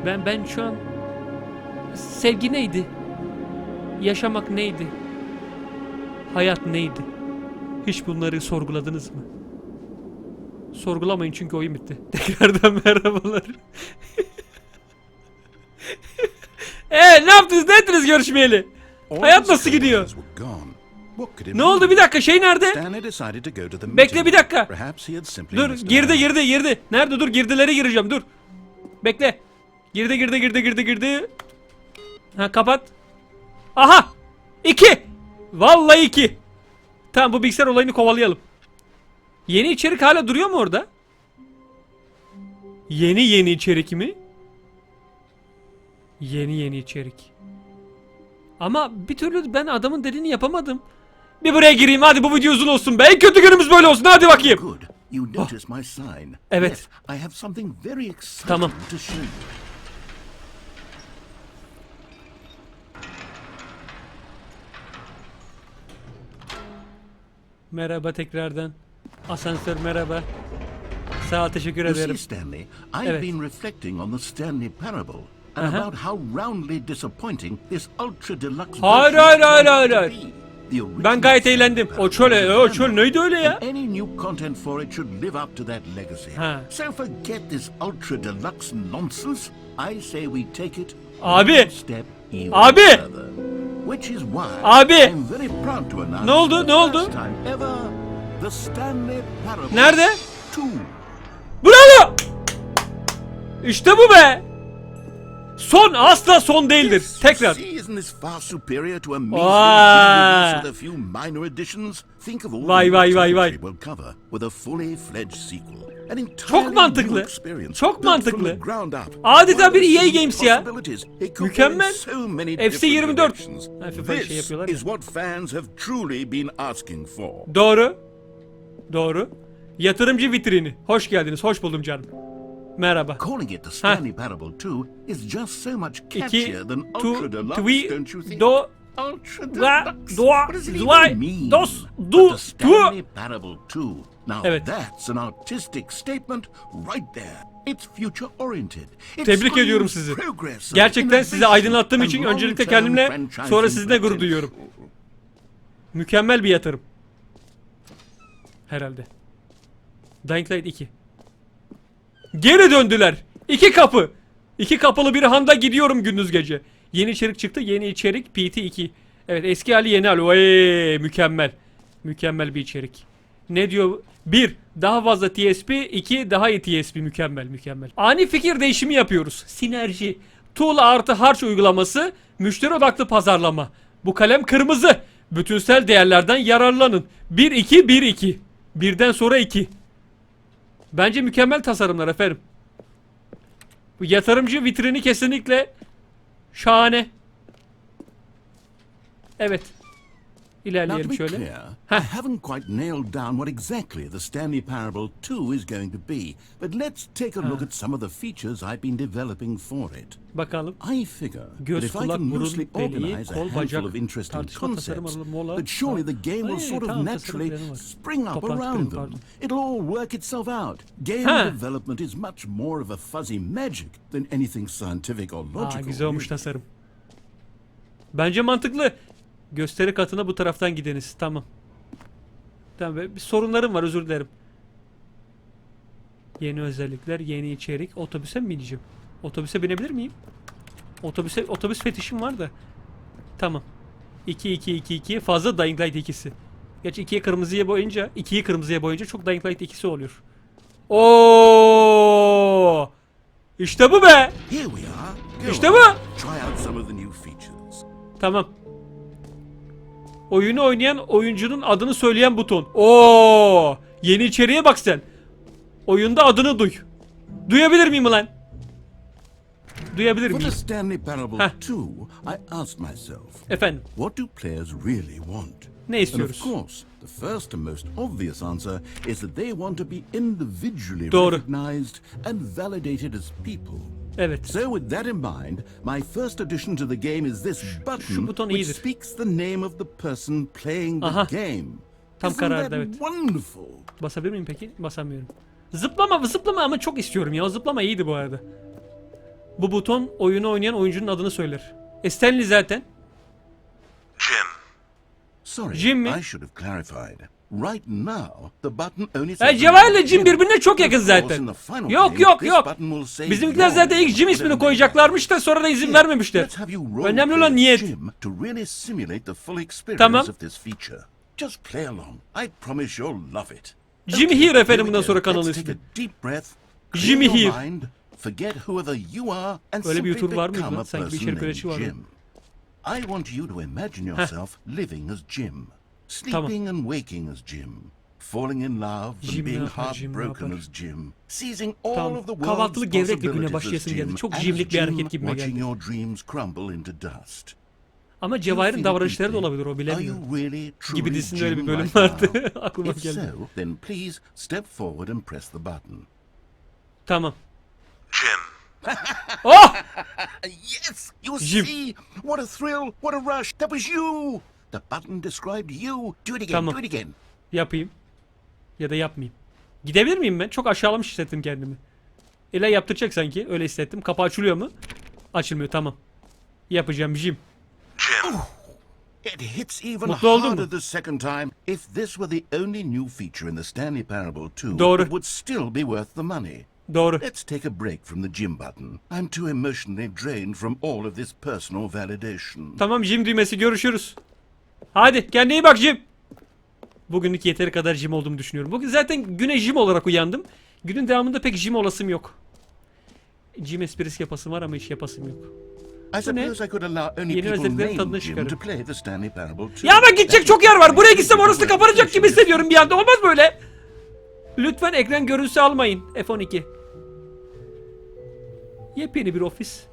Ben şu an... Sevgi neydi? Yaşamak neydi? Hayat neydi? Hiç bunları sorguladınız mı? Sorgulamayın çünkü oyun bitti. Tekrardan merhabalar. Ne yaptınız? Ne ettiniz görüşmeyeli? Hayat nasıl gidiyor? Ne oldu, bir dakika, şey nerede? Bekle bir dakika. Dur, girdi. Nerede, dur, girdilere gireceğim, dur. Bekle. Girdi. Ha, kapat. Aha! 2. Vallahi 2. Tamam, bu bilgisayar olayını kovalayalım. Yeni içerik hala duruyor mu orada? Yeni içerik mi? Yeni içerik. Ama bir türlü ben adamın dediğini yapamadım. Bir buraya gireyim, hadi bu video uzun olsun be. En kötü günümüz böyle olsun, hadi bakayım. Oh. Evet. Tamam. Merhaba tekrardan. Asansör merhaba. Sağ ol, teşekkür ederim. Stanley, I've been reflecting on the Stanley Parable and about how roundly disappointing this Ultra Deluxe Hayır. Ben gayet eğlendim. O çöl neydi öyle ya? Any new content for it should live up to that legacy. So forget this Ultra Deluxe nonsense. I say we take it one step even further. Which is why I'm very proud to announce Ne oldu? first time ever the Stanley Parable Nerede? 2. Bravo! İşte bu be! Son, asla son değildir. Tekrar. Vay. Çok mantıklı. Çok mantıklı. Adeta bir EA Games ya. Mükemmel. FC 24. FIFA şey yapıyorlar ya. Doğru. Yatırımcı vitrini. Hoş geldiniz. Hoş buldum canım. Merhaba. Calling it the Stanley Parable 2 is just so much catchier than Ultra Deluxe, don't you think? Ultra Deluxe. What does it even mean? But the Stanley Parable 2. Now that's an artistic statement right there. It's future oriented. Tebrik ediyorum sizi. Gerçekten sizi aydınlattığım için öncelikle kendimle, sonra sizinle gurur duyuyorum. Mükemmel bir yatırım. Herhalde. Dying Light 2. Geri döndüler. 2 kapı. 2 kapılı bir handa gidiyorum gündüz gece. Yeni içerik çıktı. Yeni içerik PT2. Evet, eski hali yeni hali. Oy, mükemmel. Mükemmel bir içerik. Ne diyor? 1. Daha fazla TSP. 2. Daha iyi TSP. Mükemmel. Ani fikir değişimi yapıyoruz. Sinerji. Tool artı harç uygulaması. Müşteri odaklı pazarlama. Bu kalem kırmızı. Bütünsel değerlerden yararlanın. 1-2. Birden sonra 2. Bence mükemmel tasarımlar efendim. Bu yatırımcı vitrini kesinlikle şahane. Evet. İlerleyelim şöyle. I haven't quite nailed down what exactly the Stanley Parable 2 is going to be, but let's take a look at some of the features I've been developing for it. Bakalım. I figure that if I can loosely organize a handful of interesting concepts, that surely the game will sort of naturally spring up around them. It'll all work itself out. Game development is much more of a fuzzy magic than anything scientific or logical. Güzel olmuş tasarım. Bence mantıklı. Gösteri katına bu taraftan gideniz. Tamam. Bir sorunlarım var, özür dilerim. Yeni özellikler, yeni içerik. Otobüse mi bineceğim? Otobüse binebilir miyim? Otobüs fetişim var da. Tamam. 2 fazla Dying Light 2'si. Gerçi 2'yi kırmızıya boyunca çok Dying Light 2'si oluyor. Oo! İşte bu be. İşte bu. Tamam. Oyunu oynayan oyuncunun adını söyleyen buton. Oo! Yeni içeriğe bak sen. Oyunda adını duy. Duyabilir miyim lan? Duyabilir miyim? For the Stanley Parable 2, I asked myself, efendim, what do players really want? Ne istiyoruz? And of course, the first and most obvious answer is that they want to be individually Doğru. recognized and validated as people. Evet. So with that in mind, my first addition to the game is this button buton which iyidir. speaks the name of the person playing the game. Tam karardı, evet. Wonderful. Basabilir miyim peki? Basamıyorum. Zıplama ama çok istiyorum ya. Zıplama iyiydi bu arada. Bu buton oyunu oynayan oyuncunun adını söyler. Stanley zaten. Jim. Sorry, Jim mi? I should have clarified. Right now, the button only CewoHere ile Jim birbirine çok yakın zaten. Yok. Bizimkiler zaten ilk Jim ismini koyacaklarmış da sonra da izin vermemişler. Önemli olan niyet. Tamam. CewoHere efendim bundan sonra kanalı ismi. CewoHere. Öyle bir YouTube var mıydı lan? Sanki bir içerik üretici var mı? I want you to imagine yourself living as Jim. Sleeping and waking as Jim. Falling in love and being heartbroken as Jim. Seizing all of the world's Kahvaltılı gevrekle güne possibilities başlayasın as Jim. geldi. Çok And Jim'lik bir as hareket Jim, gibime geldi. watching your dreams crumble into dust. Ama CewoHere'in davranışları da olabilir, o Are bilemiyorum. you really Gibi truly dizisinde öyle bir Jim bölüm right vardı. now? Aklıma If geldi. so, then please step forward and press the button. Tamam. Jim. Oh! Yes, you Jim. see, what a thrill, what a rush. That was you. The button described you. Do it again, Tamam. do it again. Yapayım. Ya da yapmayayım. Gidebilir miyim ben? Çok aşağılamış hissettim kendimi. İlla yaptıracak sanki. Öyle hissettim. Kapı açılıyor mu? Açılmıyor. Tamam. Yapacağım Jim. Jim. It hits even Mutlu oldun harder mu? the second time. If this were the only new feature in the Stanley Parable 2, Doğru. it would still be worth the money. Doğru. Let's take a break from the Jim button. I'm too emotionally drained from all of this personal validation. Tamam Jim düğmesi, görüşürüz. Hadi kendine iyi bak Jim. Bugünlük yeteri kadar Jim olduğumu düşünüyorum. Bugün zaten güne Jim olarak uyandım. Günün devamında pek Jim olasım yok. Jim esprisi yapasım var ama hiç yapasım yok. I suppose I could allow only Yeni people özelliklerin tadını named Jim çıkarım. to play the Stanley Parable 2. Ya ama gidecek çok yer var. Buraya gitsem orası kapanacak gibi hissediyorum bir anda. Olmaz böyle. Lütfen ekran görüntüsü almayın. F12. Yepyeni bir ofis.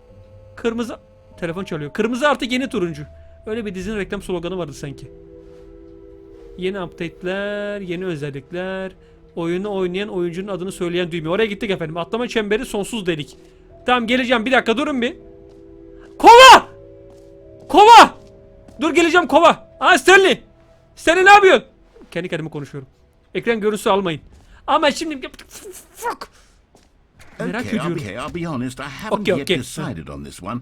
Kırmızı... Telefon çalıyor. Kırmızı artık yeni turuncu. Öyle bir dizinin reklam sloganı vardı sanki. Yeni update'ler, yeni özellikler. Oyunu oynayan oyuncunun adını söyleyen düğme. Oraya gittik efendim. Atlama çemberi, sonsuz delik. Tamam geleceğim. Bir dakika durun bir. Kova! Kova! Dur geleceğim kova. Aa Stanley. Stanley ne yapıyorsun? Kendi kendime konuşuyorum. Ekran görüntüsü almayın. Ama şimdi... Fuck! Merak ediyorum. Okay, I'll be honest. I haven't yet decided on this one.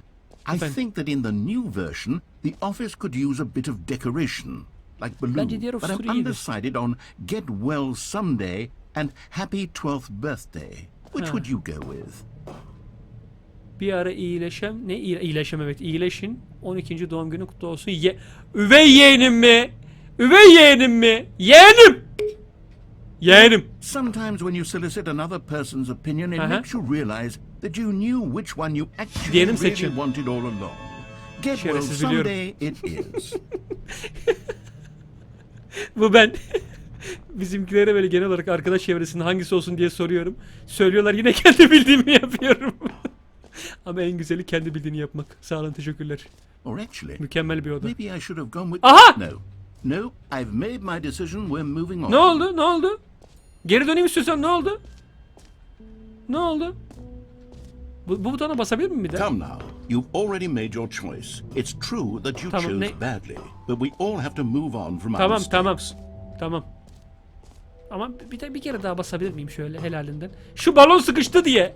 I think that in the new version, the office could use a bit of decoration, like Bence diğer balloons. But ofis I'm turu iyidir. undecided on Get Well Someday and Happy 12th Birthday. Which would you go with? Bir ara iyileşem... Ne iyileşem evet. İyileşin. 12. doğum günü kutlu olsun. Üvey yeğenim mi? Üvey yeğenim mi? Yeğenim! Yeğenim. Sometimes when you solicit another person's opinion, it makes you realize that you knew which one you actually Diyelim really seçin. wanted all along. Get Well Şerefsiz biliyorum. Someday it is. Bu ben. Bizimkilere böyle genel olarak arkadaş çevresinde hangisi olsun diye soruyorum. Söylüyorlar, yine kendi bildiğimi yapıyorum. Ama en güzeli kendi bildiğini yapmak. Sağ olun, teşekkürler. Or actually, Mükemmel bir oda. maybe I should have gone with... Aha! No, I've made my decision. We're moving on. Ne oldu? Ne oldu? Geri döneyim istiyorsan, ne oldu? Ne oldu? Bu butona basabilir miyim bir daha? Come now, you've already made your choice. It's true that you Tamam, chose badly, but we all have to move on from our Tamam. mistakes. Tamam. Ama bir kere daha basabilir miyim şöyle helalinden? Şu balon sıkıştı diye.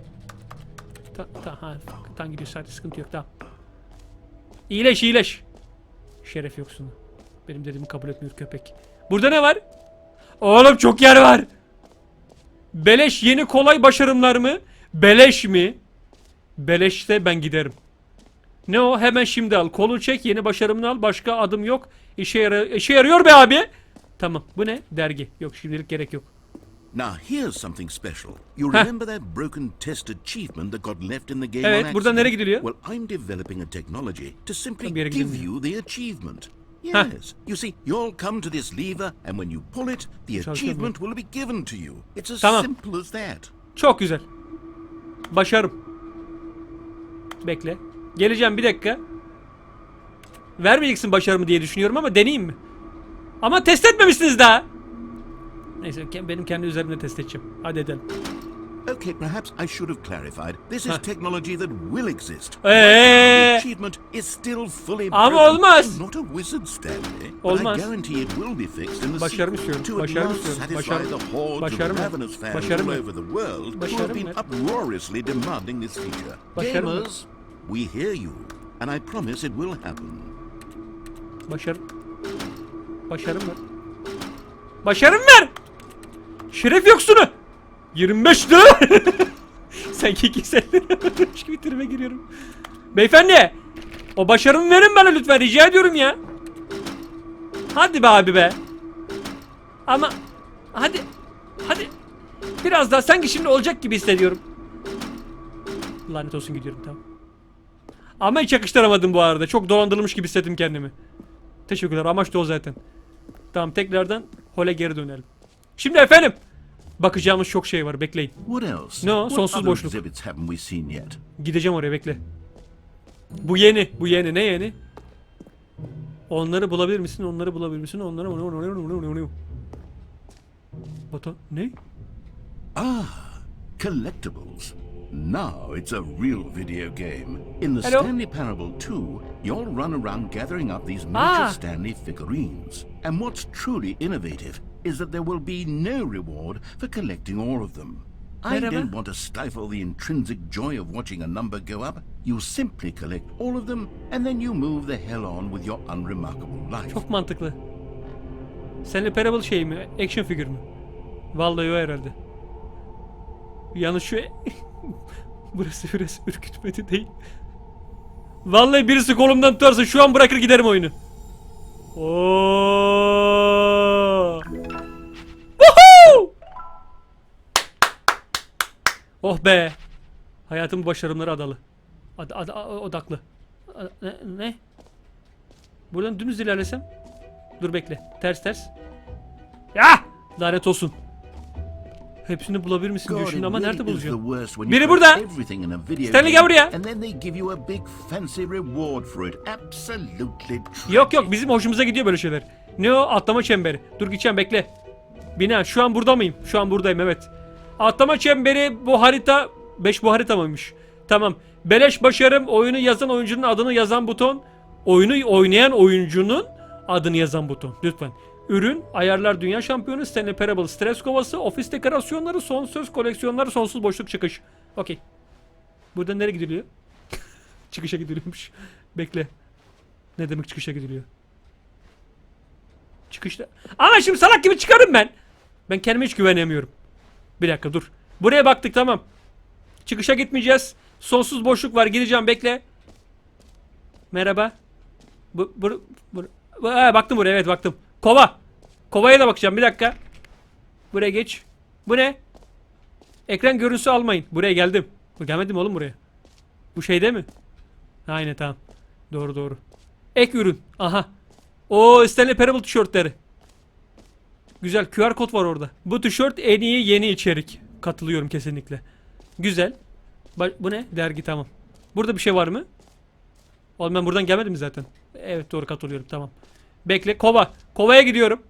Tam gidiyor sadece, sıkıntı yok, tamam. İyileş. Şeref yoksunu. Benim dediğimi kabul etmiyor köpek. Burada ne var? Oğlum çok yer var. Beleş yeni kolay başarımlar mı? Beleş mi? Beleşte ben giderim. Ne o? Hemen şimdi al. Kolu çek, yeni başarımını al. Başka adım yok. İşe yarıyor be abi. Tamam. Bu ne? Dergi. Yok, şimdilik gerek yok. Now here's something special. You remember that broken test achievement that got left in the game? Evet, on buradan accident? nereye gidiliyor? Well, I'm developing a technology to simply Bir yere give gidilmiyor. you the achievement. Yes. You see, you'll come to this lever, and when you pull it, the achievement will be given to you. It's as Tamam. simple as that. Çok güzel. Başarım. Bekle. Geleceğim, bir dakika. Vermeyeceksin başarımı diye düşünüyorum ama deneyeyim mi? Ama test etmemişsiniz daha. Neyse, benim kendi üzerimde test edeceğim. Hadi edelim. Okay, perhaps I should have clarified. This is technology that will exist. Eee. The achievement is still fully Ama broken. olmaz. I'm not a wizard, Stanley. Olmaz. But I guarantee it will be fixed in the Başarım sequel istiyorum. to at Başarım last istiyorum. satisfy Başarım. the hordes Başarım. of ravenous fans Başarım. all over the world who have Başarım. been uproariously demanding this feature. Başarım. Gamers, we hear you, and I promise it will happen. Başarım var. Başarım ver. Şeref yoksunu. 25 lira. Sanki 2 lira ödemiş gibi trime giriyorum. Beyefendi. O başarımı verin bana lütfen, rica ediyorum ya. Hadi be abi be. Ama hadi. Biraz daha sanki şimdi olacak gibi hissediyorum. Lanet olsun, gidiyorum, tamam. Ama hiç yakıştıramadım bu arada. Çok dolandırılmış gibi hissettim kendimi. Teşekkürler, amaç da o zaten. Tamam, tekrardan hole geri dönelim. Şimdi efendim, bakacağımız çok şey var, bekleyin. No, sonsuz boşluk. Gideceğim oraya, bekle. Bu yeni, ne yeni? Onları bulabilir misin? Bata, ne? Collectibles. Now it's a real video game. In the Hello? Stanley Parable 2, you'll run around gathering up these miniature Stanley figurines. And what's truly innovative is that there will be no reward for collecting all of them. I don't want to stifle the intrinsic joy of watching a number go up. You simply collect all of them and then you move the hell on with your unremarkable life. Çok mantıklı. Stanley Parable şey mi? Action figür mü? Vallahi o herhalde. Yalnız şu burası biraz ürkütmedi değil. Vallahi birisi kolumdan tutarsa şu an bırakır giderim oyunu. Woohoo! Oh be. Hayatımın başarımları adalı. Odaklı. Ne? Buradan dümdüz ilerlesem. Dur bekle. Ters. Ya! Lanet olsun. Hepsini bulabilir misin diyor şimdi ama nerede bulacağım? Biri burada. Stanley gel buraya. Yok bizim hoşumuza gidiyor böyle şeyler. Ne o? Atlama çemberi. Dur gideceğim, bekle. Bina, şu an burada mıyım? Şu an buradayım, evet. Atlama çemberi, bu harita. 5 bu harita mıymış? Tamam. Beleş başarım, oyunu yazan oyuncunun adını yazan buton. Oyunu oynayan oyuncunun adını yazan buton. Lütfen. Ürün, ayarlar, dünya şampiyonu, Stanley Parable stres kovası, ofis dekorasyonları, son söz koleksiyonları, sonsuz boşluk, çıkış. Okey. Buradan nereye gidiliyor? Çıkışa gidiliyormuş. Bekle. Ne demek çıkışa gidiliyor? Çıkışta. Ama şimdi salak gibi çıkarım ben. Ben kendime hiç güvenemiyorum. Bir dakika dur. Buraya baktık, tamam. Çıkışa gitmeyeceğiz. Sonsuz boşluk var, gideceğim, bekle. Merhaba. Baktım buraya, evet baktım. Kova. Kovaya da bakacağım, bir dakika. Buraya geç. Bu ne? Ekran görüntüsü almayın. Buraya geldim. Gelmedim oğlum buraya. Bu şeyde mi? Aynen, tamam. Doğru. Ek ürün. Aha. O Stanley Parable tişörtleri. Güzel, QR kod var orada. Bu tişört en iyi yeni içerik. Katılıyorum kesinlikle. Güzel. Bu ne? Dergi, tamam. Burada bir şey var mı? Oğlum ben buradan gelmedim mi zaten? Evet doğru, katılıyorum, tamam. Bekle, kova. Kovaya gidiyorum.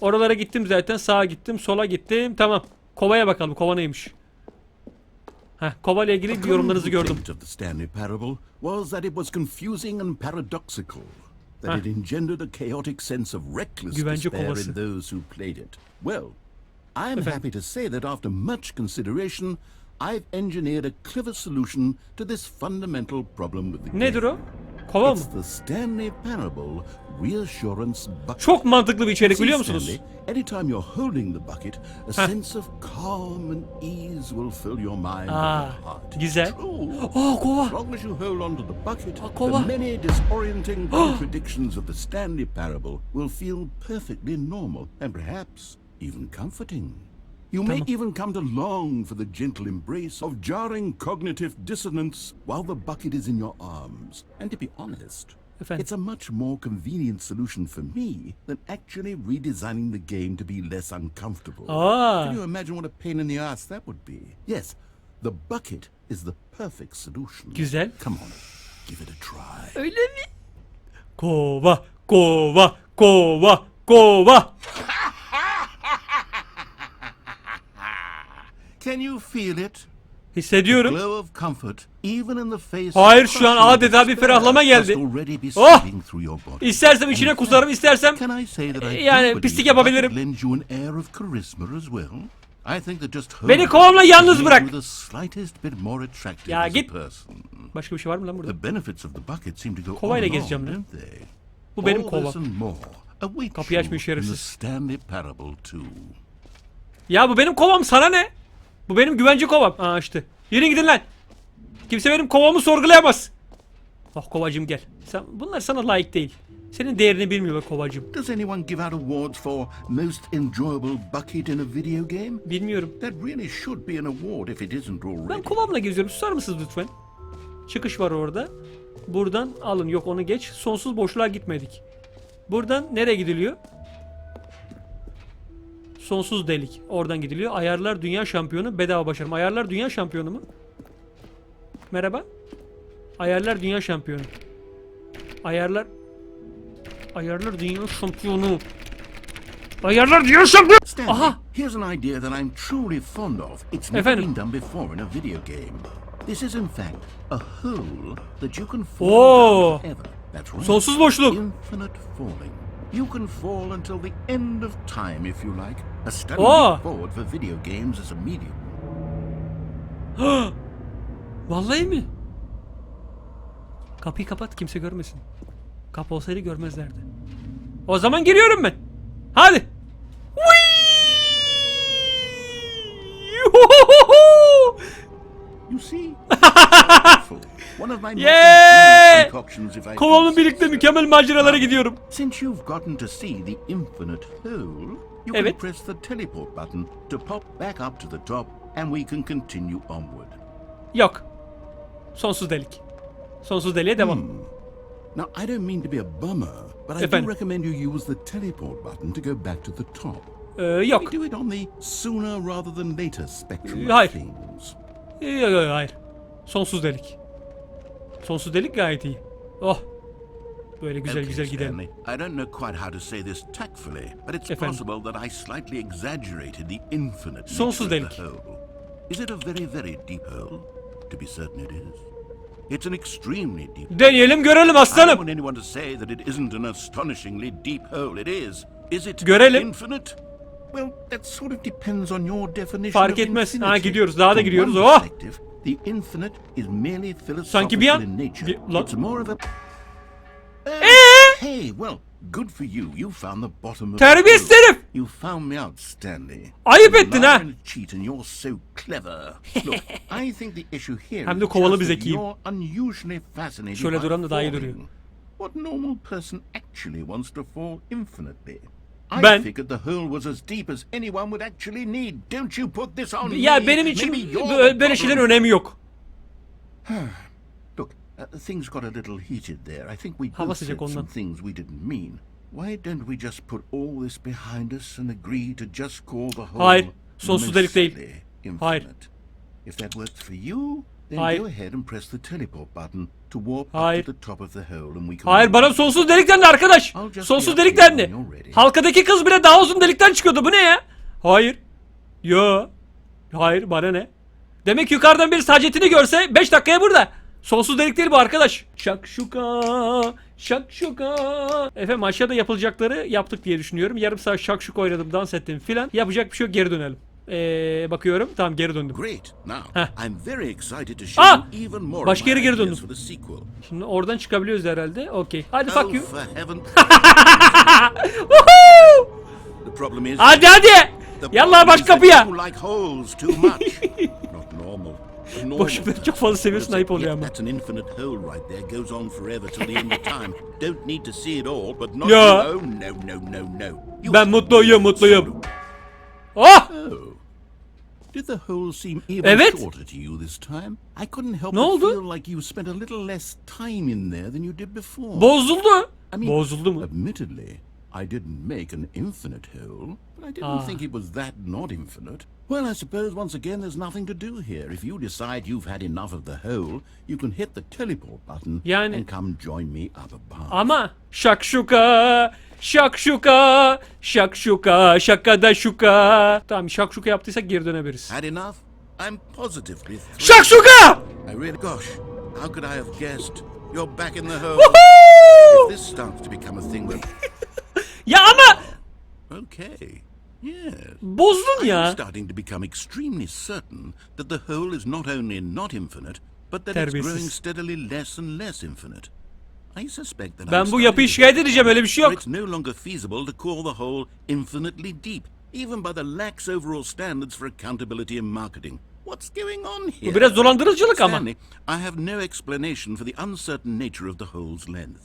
Oralara gittim zaten. Sağa gittim, sola gittim. Tamam. Kovaya bakalım. Kova neymiş? Kova ile ilgili yorumlarınızı gördüm. Stanley Parable was that it was confusing and paradoxical. That it engendered a chaotic sense of reckless despair in those who played it. Well, I am happy to say that after much consideration, I've engineered a clever solution to this fundamental problem with the game. Nedir o? Kova mı? It's the Stanley Parable Reassurance Bucket. Çok mantıklı bir içerik, biliyor musunuz? Stanley, anytime you're holding the bucket, a sense of calm and ease will fill your mind and heart. Güzel. Kova. As long as you hold on to the bucket, the many disorienting contradictions of the Stanley Parable will feel perfectly normal and perhaps even comforting. You may even come to long for the gentle embrace of jarring cognitive dissonance while the bucket is in your arms. And to be honest, it's a much more convenient solution for me than actually redesigning the game to be less uncomfortable. Can you imagine what a pain in the ass that would be? Yes, the bucket is the perfect solution. Güzel. Come on, give it a try. Öyle mi? Kova. Can you feel it? Hissediyorum. Glow of comfort, even in the face. Hayır, şu an adeta bir ferahlama geldi. İstersem içine kusarım, istersem yani pislik yapabilirim. Beni kovamla yalnız bırak. Ya git. Başka bir şey var mı lan burada? Kovayla gezeceğim lan. Bu benim kovam. Kapıyı açmış şerefsiz. Stanley Parable 2. Ya bu benim kovam, sana ne? Bu benim güvence kovam. Aa işte. Yürüyün gidin lan. Kimse benim kovamı sorgulayamaz. Oh kovacım gel. Bunlar sana layık değil. Senin değerini bilmiyorlar kovacım. Does anyone give out awards for most enjoyable bucket in a video game? Bilmiyorum. That really should be an award if it isn't already. Ben kovamla geziyorum. Susar mısınız lütfen? Çıkış var orada. Buradan alın. Yok onu geç. Sonsuz boşluğa gitmedik. Buradan nereye gidiliyor? Sonsuz delik. Oradan gidiliyor. Ayarlar dünya şampiyonu. Bedava başarım. Ayarlar dünya şampiyonu mu? Merhaba. Ayarlar dünya şampiyonu. Ayarlar dünya şampiyonu. Ayarlar dünya şampiyonu. Stanley, Aha. here's an idea that I'm truly fond of. It's never been done before in a video game. This is in fact a hole that you can fall down forever. That's right. Sonsuz boşluk. Infinite falling. You can fall until the end of time if you like. A stunning leap forward for video games as a medium. Vallahi mi? Kapıyı kapat, kimse görmesin. Kapı olsaydı görmezlerdi. O zaman giriyorum ben. Hadi. You see? One of my Yeah! concoctions if I Kovamla birlikte mükemmel maceralara gidiyorum. Since you've gotten to see the infinite hole, you can press the teleport button to pop back up to the top and we can continue onward. Yok. Sonsuz delik. Sonsuz deliğe devam. Now, I don't mean to be a bummer, but I do recommend you use the teleport button to go back to the top. Yok. We do it on the sooner rather than later spectrum Hayır. of things. Yok, hayır. Sonsuz delik. Sonsuz delik gayet iyi. Oh. Böyle güzel güzel gidelim. Stanley, I don't know quite how to say this tactfully, but it's possible that I slightly exaggerated the infinite Sonsuz nature of delik. the hole. Is it a very, very deep hole? To be certain it is. It's an extremely deep hole. Deneyelim görelim I don't aslanım. want anyone to say that it isn't an astonishingly deep hole. It is. Is it Görelim. infinite? Well, that sort of depends on your definition Fark of etmez. infinity. Ha gidiyoruz. Daha da From gidiyoruz. one Oh! perspective, the infinite is merely Sanki bir philosophical an... in nature. Lan. It's more of a... Hey, well, good for you. You found the bottom of Terbiyesiz the hole. herif! You found me out, Stanley. Ayıp You ettin lie ha. and cheat and you're so clever. Look, I think the issue here Hem de is kovalı bir just that zekiyim. you're unusually fascinated Şöyle by duran da daha iyi falling. duruyor. What normal person actually wants to fall infinitely? I Ben- figured the hole was as deep as anyone would actually need. Don't you put this on me. Ya benim için Maybe you're böyle the şeylerin problem. önemi yok. Look, things got a little heated there. I think we Hava both sıcak said some ondan. things we didn't mean. Why don't we just put all this behind us and agree to just call the whole Hayır, sonsuz delik değil. mostly infinite? Hayır. If that works for you, then Hayır. go ahead and press the teleport button to warp Hayır. up to the top of the hole and we can... Hayır, bana sonsuz delik dendi arkadaş. Sonsuz delik dendi. Halkadaki kız bile daha uzun delikten çıkıyordu. Bu ne ya? Hayır. Yo. Hayır, bana ne? Demek yukarıdan biri Sacettin'i görse 5 dakikaya burada. Sonsuz delik değil bu arkadaş. Şakşuka, şakşuka. Efendim aşağıda yapılacakları yaptık diye düşünüyorum. Yarım saat şakşuka oynadım, dans ettim filan. Yapacak bir şey yok, geri dönelim. Bakıyorum. Tamam, geri döndüm. Great. Now, Heh. I'm very excited to show you even more Başka of yere my geri ideas döndüm. for the sequel. Şimdi oradan çıkabiliyoruz herhalde. Okey. Hadi fuck Oh, you. for heaven. Woohoo! The problem is... Hadi hadi. Yallah baş kapıya. You like holes too much. Not normal. A normal Boşlukları çok fazla seviyorsun, ayıp oluyor ama. That's an infinite hole right there. Goes on forever till the end of time. Don't need to see it all, but not Ya. you. Oh, no. You Ben mutluyum. Oh! Oh. Did the hole seem even Evet. shorter to you this time? I couldn't help Ne but oldu? feel like you spent a little less time in there than you did before. Bozuldu. I mean, Bozuldu mu? admittedly, I didn't make an infinite hole, but I didn't think it was that not infinite. Well, I suppose once again there's nothing to do here. If you decide you've had enough of the hole, you can hit the teleport button Yani- and come join me up above. Ama şakşuka, şakşuka, şakşuka, şakada şuka. Tamam, şakşuka yaptıysak geri dönebiliriz. Had enough? I'm positively thrilled. Şakşuka! I really, gosh, how could I have guessed? You're back in the hole. Woohoo! If this starts to become a thing where... Ya ama Okay, yes. bozdun I'm ya. starting to become extremely certain that the whole is not only not infinite, but that it's Terbiyesiz. growing steadily less and less infinite. I suspect that Ben bu yapıyı şikayet edeceğim, öyle bir şey yok. it's no longer feasible to call the hole infinitely deep, even by the lax overall standards for accountability in marketing. What's going on here? Bu biraz dolandırıcılık ama. Stanley, I have no explanation for the uncertain nature of the hole's length.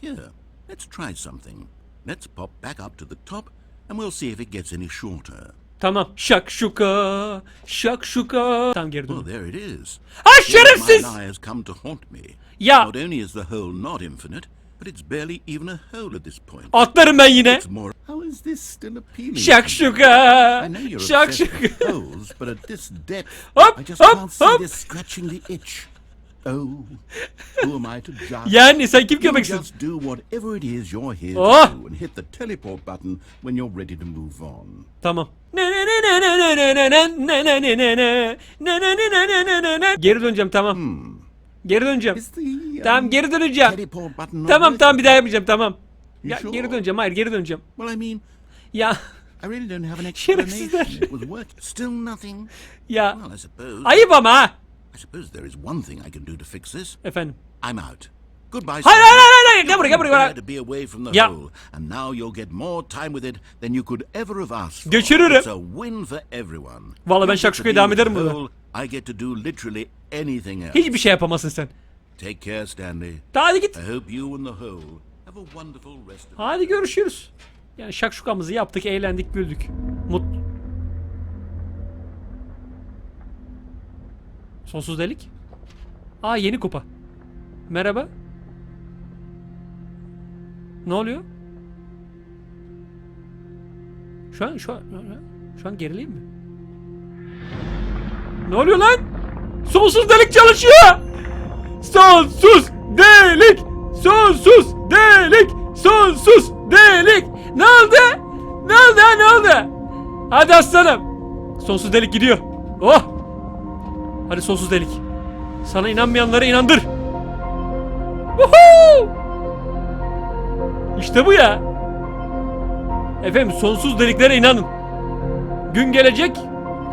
Here, let's try something. Let's pop back up to the top, and we'll see if it gets any shorter. Tamam. Şakşuka. Şakşuka. Tamam, geri Well, dön. there it is. Ha, şerefsiz! My lie has come to haunt me. Ya. Not only is the hole not infinite, but it's barely even a hole at this point. Atlarım ben yine. It's more. How is this still appealing? Şakşuka. I know you're obsessed Şakşuka. with holes, but at this depth, Hop, I just hop, can't see hop. this scratching the itch. Oh, who am I to judge? Yani sen kim You köpeksin? just do whatever it is you're here Oh. to do, and hit the teleport button when you're ready to move on. Tamam. Geri döneceğim, tamam. Geri döneceğim. Is the Tamam, geri döneceğim. teleport button not Tamam working? bir daha yapmayacağım, tamam. Ya sure? geri döneceğim, hayır geri döneceğim. Well, I mean, Ya I really don't have an Şerefsizler. explanation. It was working. Still nothing. ya Well, I suppose. ayıp ama ha. I suppose there is one thing I can do to fix this. Efendim. I'm out. Goodbye. Hayır Stanley. hayır hayır hayır, gel buraya gel buraya. Glad to be away from the Ya. hole, and now you'll get more time with it than you could ever have asked for. Göçürürüm. It's a win for everyone. Vallahi ben You get to şakşukaya deal devam with ederim the burada. hole, I get to do literally anything else. Hiçbir şey yapamazsın sen. Take care, Stanley. Hadi git. I hope you and the hole have a wonderful rest of Hadi görüşürüz. Yani şakşukamızı yaptık, eğlendik, güldük. Sonsuz delik. Aa, yeni kupa. Merhaba. Ne oluyor? Şu an gerileyim mi? Ne oluyor lan? Sonsuz delik çalışıyor. Sonsuz delik. Sonsuz delik. Sonsuz delik. Ne oldu? Ne oldu ha, ne oldu? Hadi aslanım. Sonsuz delik gidiyor. Oh. Hadi sonsuz delik. Sana inanmayanları inandır. Woohoo! İşte bu ya. Efendim, sonsuz deliklere inanın. Gün gelecek,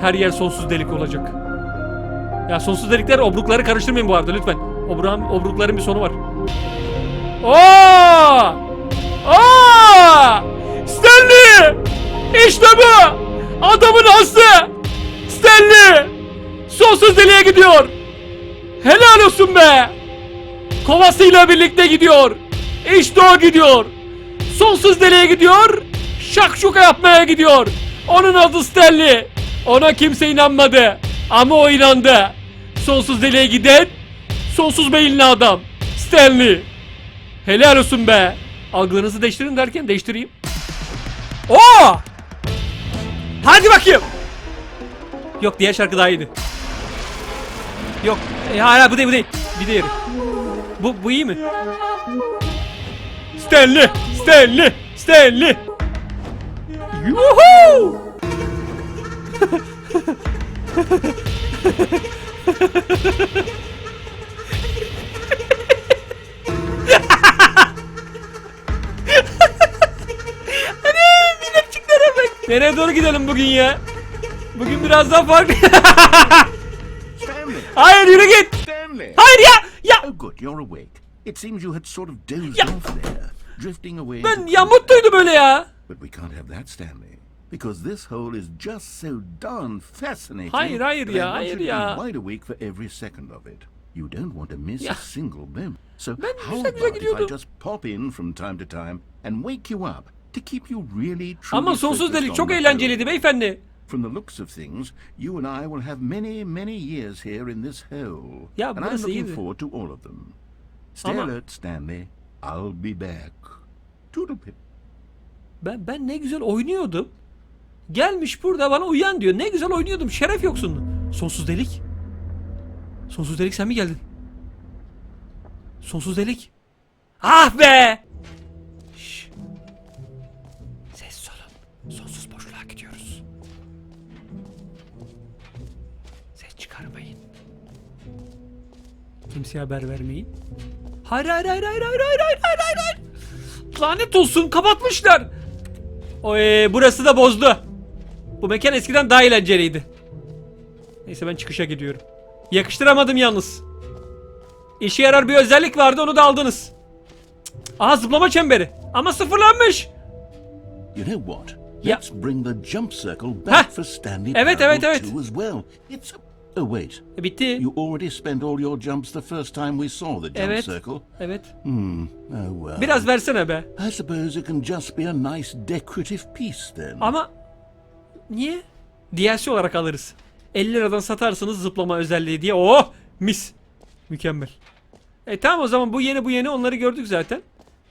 her yer sonsuz delik olacak. Ya sonsuz delikler, obrukları karıştırmayın bu arada lütfen. Obrukların bir sonu var. Oo! Oo! Stanley! İşte bu! Adamın hası! Stanley! Sonsuz deliğe gidiyor. Helal olsun be! Kovasıyla birlikte gidiyor. İşte o gidiyor. Sonsuz deliğe gidiyor. Şakşuka yapmaya gidiyor. Onun adı Stanley. Ona kimse inanmadı. Ama o inandı. Sonsuz deliğe giden sonsuz beyinli adam. Stanley. Helal olsun be. Algılarınızı değiştirin derken değiştireyim. Oo! Hadi bakayım. Yok, diğer şarkı daha iyiydi. Yok. Hayır, bu değil. Bir diğeri. Bu iyi mi? Stanley! Stanley! Stanley! Yuhuu! Nereye doğru gidelim bugün ya? Bugün biraz daha farklı. Stanley! Hayır, yürü git. Stanley! Hayır ya. Oh, good, you're awake. It seems you had sort of dozed Ya. off there, drifting away. Ben into ya mutluydum öyle ya. But we can't have that, Stanley, because this hole is just so darn fascinating. Hayır that I ya, want hayır you to ya. be wide awake for every second of it. You don't want to miss Ya. a single moment. So Ben how güzel about if I gidiyordum. just pop in from time to time and wake you up to keep you really truly Ama sonsuz focused delik on çok the eğlenceliydi hole? beyefendi. From the looks of things, you and I will have many, many years here in this hole. Ya, and I'm burası looking iyiydi. forward to all of them. Stay Ama- alert, Stanley. I'll be back. Toodle pip. Ben ne güzel oynuyordum. Gelmiş burada bana uyan diyor. Ne güzel oynuyordum. Şeref yoksun. Sonsuz delik. Sonsuz delik, sen mi geldin? Sonsuz delik. Ah be! Şşş. Sessiz olun. Sonsuz boşluğa gidiyoruz. Ses çıkarmayın. Kimseye haber vermeyin. Hayır. Lanet olsun, kapatmışlar. Burası da bozdu. Bu mekan eskiden daha eğlenceliydi. Neyse, ben çıkışa gidiyorum. Yakıştıramadım yalnız. İşe yarar bir özellik vardı, onu da aldınız. Aha zıplama çemberi. Ama sıfırlanmış. You know what? Yeah. Let's bring the jump circle Ha. back for Stanley Evet, Parable evet. 2 as well. It's oh wait. Bitti. You already spent all your jumps the first time we saw the jump Evet. circle. Evet. Oh well. Biraz versene be. I suppose it can just be a nice decorative piece then. Ama niye? DLC olarak alırız. 50 liradan satarsınız zıplama özelliği diye. Oh! Mis. Mükemmel. Tamam o zaman bu yeni onları gördük zaten.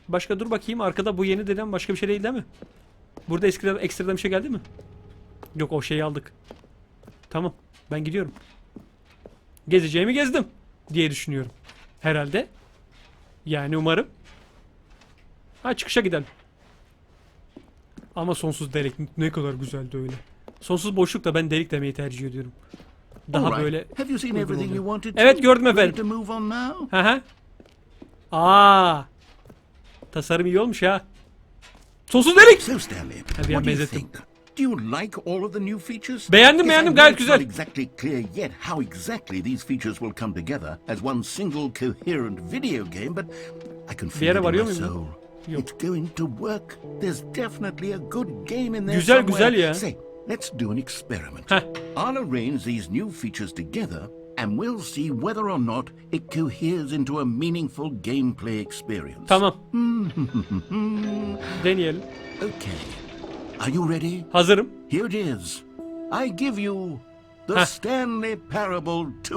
Başka dur bakayım arkada bu yeni deden başka bir şey değil mi? Burada ekstradan bir şey geldi mi? Yok o şeyi aldık. Tamam ben gidiyorum. Gezeceğimi gezdim diye düşünüyorum. Herhalde. Yani umarım. Ha çıkışa gidelim. Ama sonsuz delik ne kadar güzeldi öyle. Sonsuz boşlukta ben delik demeyi tercih ediyorum. Daha All right. böyle Have you seen uygun everything oluyor. you wanted to? Evet gördüm Ready efendim. to move on now? Hı hı. Aa. Tasarım iyi olmuş ya. Sonsuz delik. So Stanley, bir an what do you benzettim. think? Do you like all of the new features? Beğendim, Yes, beğendim, I gayet know it's not güzel. exactly clear yet how exactly these features will come together as one single coherent video game, but I can feel yere it in varıyor my muyum? soul. Yok. It's going to work. There's definitely a good game in there Güzel, somewhere. güzel ya. Say, let's do an experiment. Heh. I'll arrange these new features together and we'll see whether or not it coheres into a meaningful gameplay experience. Tamam. Deneyelim. Okay. Are you ready? Hazırım. Here it is. I give you the Heh. Stanley Parable 2.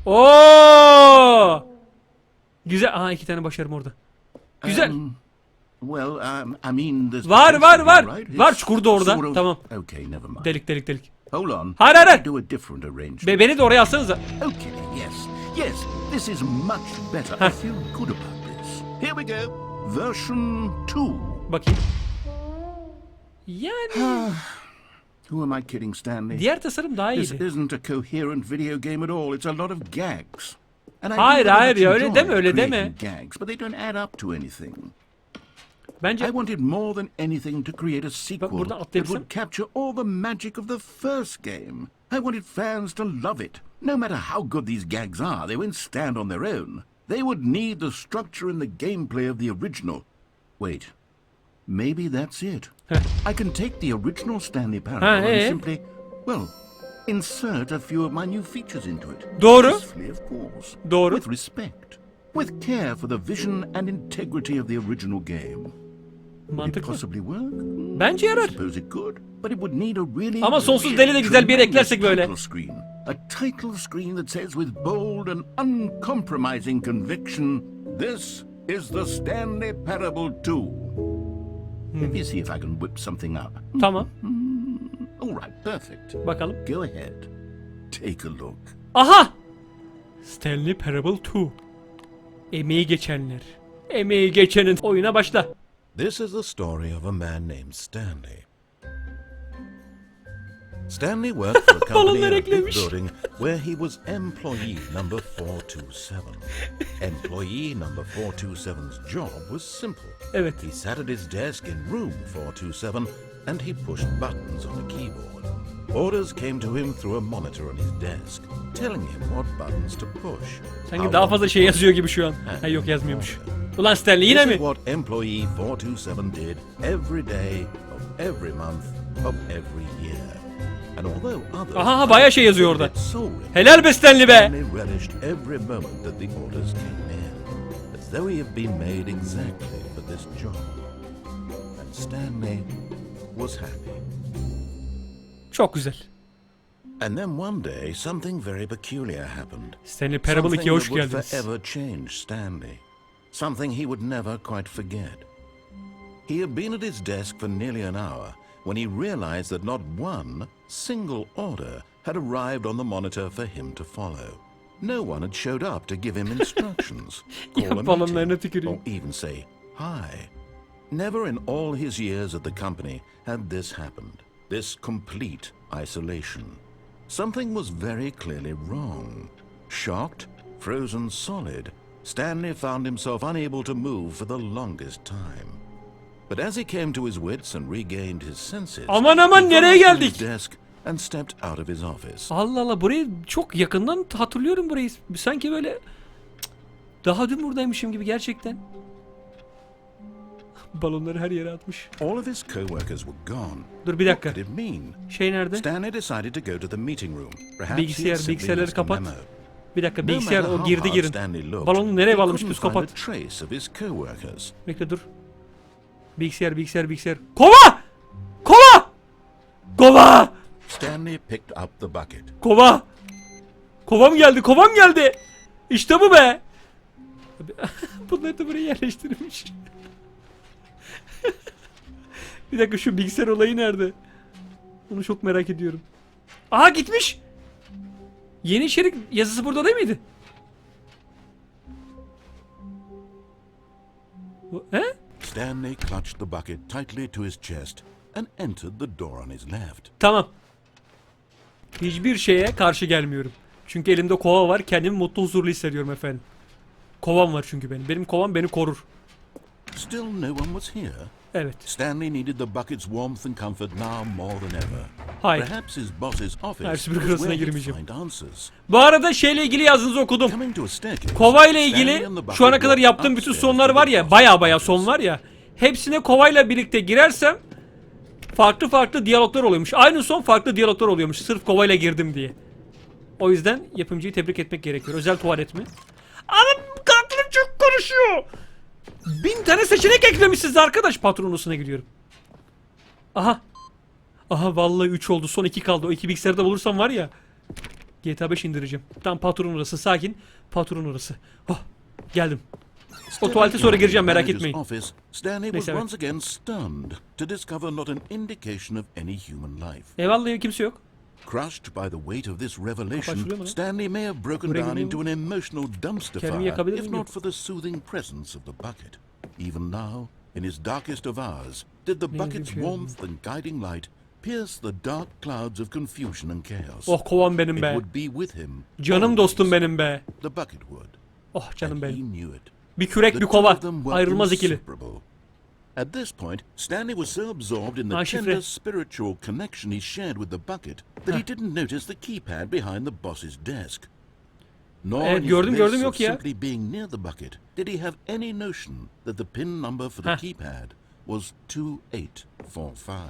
Oo! Güzel. Aha 2 tane başarım orada. Güzel. Well, I mean, there's Var, potential var. here, right? Var, It's çukur da orada. sort of- Tamam. Okay, never mind. Delik. Hold on. Hayır, hayır, hayır. Do a different arrangement. Beni de oraya alsanıza. Okay, yes. This is much better. I feel good about this. Here we go. Version 2. Bakayım. Yani Who am I kidding, Stanley? diğer tasarım daha This iyiydi. isn't a coherent video game at all. It's a lot of gags. And I Hayır, do very hayır much ya, öyle enjoy deme, öyle deme. creating gags, but they don't add up to anything. Bence I wanted more than anything to create a sequel buradan that atlayabilsem- would capture all the magic of the first game. I wanted fans to love it. No matter how good these gags are, they won't stand on their own. They would need the structure and the gameplay of the original. Wait, maybe that's it. I can take the original Stanley Parable and simply, well, insert a few of my new features into it. Doğru. Peacefully, of course. Doğru. With respect. With care for the vision and integrity of the original game. Would it Mantıklı. possibly work? Bence yarar. Suppose it could, but it would need a really Ama sonsuz deli de güzel bir yere tremendous eklersek böyle. title screen. A title screen that says with bold and uncompromising conviction, "This is the Stanley Parable 2." Let me see if I can whip something up. Tamam. All right, perfect. Bakalım. Go ahead. Take a look. Aha! Stanley Parable 2. Emeği geçenler. Emeği geçenin oyuna başla. This is the story of a man named Stanley. Stanley worked for a company in a big building where he was employee number 427. Employee number 427's job was simple. Evet. He sat at his desk in room 427 and he pushed buttons on a keyboard. Orders came to him through a monitor on his desk, telling him what buttons to push. Sanki daha fazla şey yazıyor gibi şu an. Ha yok yazmıyormuş. Ulan Stanley yine This mi? is what employee 427 did every day of every month of every year. And although others Aha bayağı şey yazıyor orada. did it solely, Helal be Stanley be. Stanley relished every moment that the orders came in, as though he had been made exactly for this job. And Stanley was happy. Çok güzel. And then one day something very peculiar happened. Stanley Parable 2'ye hoş Something that would geldiniz. forever change Stanley. Something he would never quite forget. He had been at his desk for nearly an hour when he realized that not one single order had arrived on the monitor for him to follow. No one had showed up to give him instructions, call a Balonlarına meeting, tüküreyim. or even say hi. Never in all his years at the company had this happened. This complete isolation. Something was very clearly wrong. Shocked, frozen solid, Stanley found himself unable to move for the longest time. But as he came to his wits and regained his senses, Aman aman, he got nereye up from his geldik? desk and stepped out of his office. Allah Allah burayı çok yakından hatırlıyorum burayı. Sanki böyle Daha dün buradaymışım gibi gerçekten. Balonları her yere atmış. All of his co-workers were gone. Dur bir dakika. What did it mean? Şey nerede? Stanley decided to go to the meeting room. Perhaps he had simply Bilgisayarları missed a kapat. memo. Bir dakika, No bilgisayar matter o how girdi hard girin. Stanley looked, Balonu nereye he bağlamış couldn't biz find kapat. a trace of his co-workers. Bekle dur. Bilgisayar. Kova! Kova! Kova! Stanley picked up the bucket. Kova! Kovam geldi. İşte bu be. Bunları da buraya yerleştirilmiş. Bir dakika, şu bilgisayar olayı nerede? Onu çok merak ediyorum. Aha, gitmiş. Yeni içerik yazısı burada değil miydi? He? Stanley clutched the bucket tightly to his chest and entered the door on his left. Tamam. Hiçbir şeye karşı gelmiyorum. Çünkü elimde kova var. Kendimi mutlu, huzurlu hissediyorum efendim. Kovam var çünkü benim. Benim kovam beni korur. Still no one was here. Evet. Stanley needed the bucket's warmth and comfort now more than ever. Hayır. Perhaps his boss's office Her süpürge was arasına where he'd girmeyeceğim. find answers. Bu arada şeyle ilgili yazınızı okudum. Coming to a staircase, Kova ile Stanley ilgili and the bucket şu ana kadar walked yaptığım bütün upstairs sonlar to var the ya, boss's baya office. son var ya. Hepsine kovayla birlikte girersem farklı diyaloglar oluyormuş. Aynı son farklı diyaloglar oluyormuş. Sırf kovayla girdim diye. O yüzden yapımcıyı tebrik etmek gerekiyor. Özel tuvalet mi? Anam, kartlarım çok konuşuyor. 1000 tane seçenek eklemişsiniz arkadaş. Patron odasına gidiyorum. Aha. Aha, vallahi 3 oldu. Son 2 kaldı. O 2 bilgisayarda bulursam var ya, GTA 5 indireceğim. Tam patron odası. Sakin. Patron odası. Oh, geldim. O tuvalete sonra gireceğim, merak etmeyin. Office, Stanley was Neyse, evet. once again stunned to discover not an indication of any human life. Vallahi kimse yok. Crushed by the weight of this Kapaştırıyor mu revelation, lan? Stanley may have broken Buraya down girmeyeyim into an emotional dumpster Kendimi fire yakabilir if miyim? not for the soothing presence of the bucket. Even now, in his darkest of hours, did the bucket's şey warmth and guiding light pierce the dark clouds of confusion and chaos. Oh, kovam benim It be. would be with him. Canım always. dostum benim be. The bucket would. Oh, canım And he benim. knew it. Bir kürek, The bir two kova. of them were Ayrılmaz ikili. inseparable. At this point, Stanley was so absorbed in the Ah, şifre. tender spiritual connection he shared with the bucket that he didn't notice the keypad behind the boss's desk. Nor Evet, in his gördüm, bliss yok of ya. simply being near the bucket did he have any notion that the pin number for the Heh. keypad was 2845.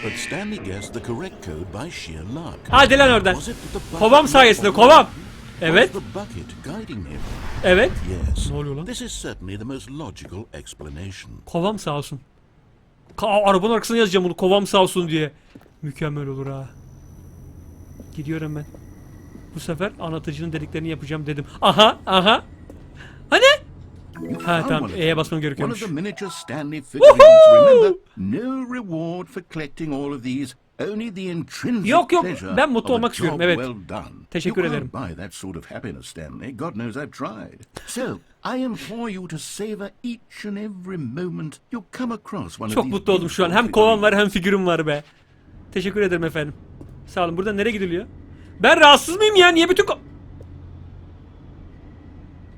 But Stanley guessed the correct code by sheer luck. Hadi lan oradan. Was it that the bucket Kovam not sayesinde, only kovam. was Evet. the bucket guiding him? Evet. Yes. Ne oluyor lan? This is certainly the most logical explanation. Kovam sağ olsun. Arabanın arkasına yazacağım bunu, kovam sağ olsun diye. Mükemmel olur ha. Gidiyorum ben. Bu sefer anlatıcının dediklerini yapacağım dedim. Aha. Hani? Ha tamam, E'ye basmam One of gerekiyormuş. the miniature Stanley figurines. Remember, no reward for collecting all of these. Only the intrinsic Yok, pleasure ben mutlu of a olmak istiyorum, job evet. well done. Teşekkür You ederim. can't buy that sort of happiness, Stanley. God knows I've tried. So, I implore you to savor each and every moment you come across one of Çok these mutlu oldum şu an. beautiful Hem kovam var figurines. hem figürüm var be. Teşekkür ederim efendim. Sağ olun. Buradan nereye gidiliyor? Ben rahatsız mıyım ya? Niye bütün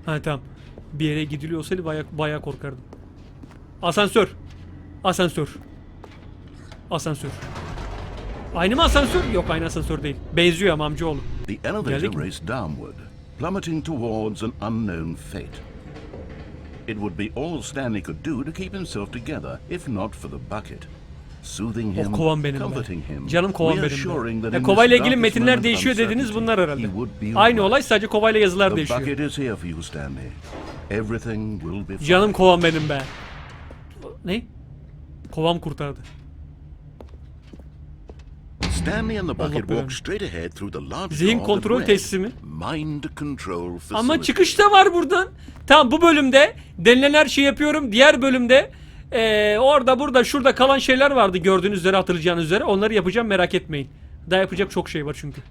Ha tamam. Bir yere gidiliyor olsaydı bayağı korkardım. Asansör. Aynı mı asansör? Yok, aynı asansör değil. Benziyor ama amcaoğlu. The elevator Geldik mi? raced downward, plummeting towards an unknown fate. It would be all Stanley could do to keep himself together, if not for the bucket. Soothing him, Kovam benim comforting be. him, Canım kovam benim reassuring be. that in Kovayla this ilgili darkest metinler moment of değişiyor dediniz, bunlar uncertainty, herhalde. he would be Aynı alright. olay, sadece kovayla yazılar The değişiyor. bucket is here for you, Stanley. Everything will be fine. Canım kovam benim be. Ne? Kovam kurtardı. Stanley and the bucket belanı. walked straight ahead through the large Zihin door that kontrol read, tesisi mi? Mind control facility. Ama çıkış da var buradan. Tamam, bu bölümde denilen her şeyi yapıyorum. Diğer bölümde orada burada şurada kalan şeyler vardı, gördüğünüz üzere, hatırlayacağınız üzere. Onları yapacağım, merak etmeyin. Daha yapacak çok şey var çünkü.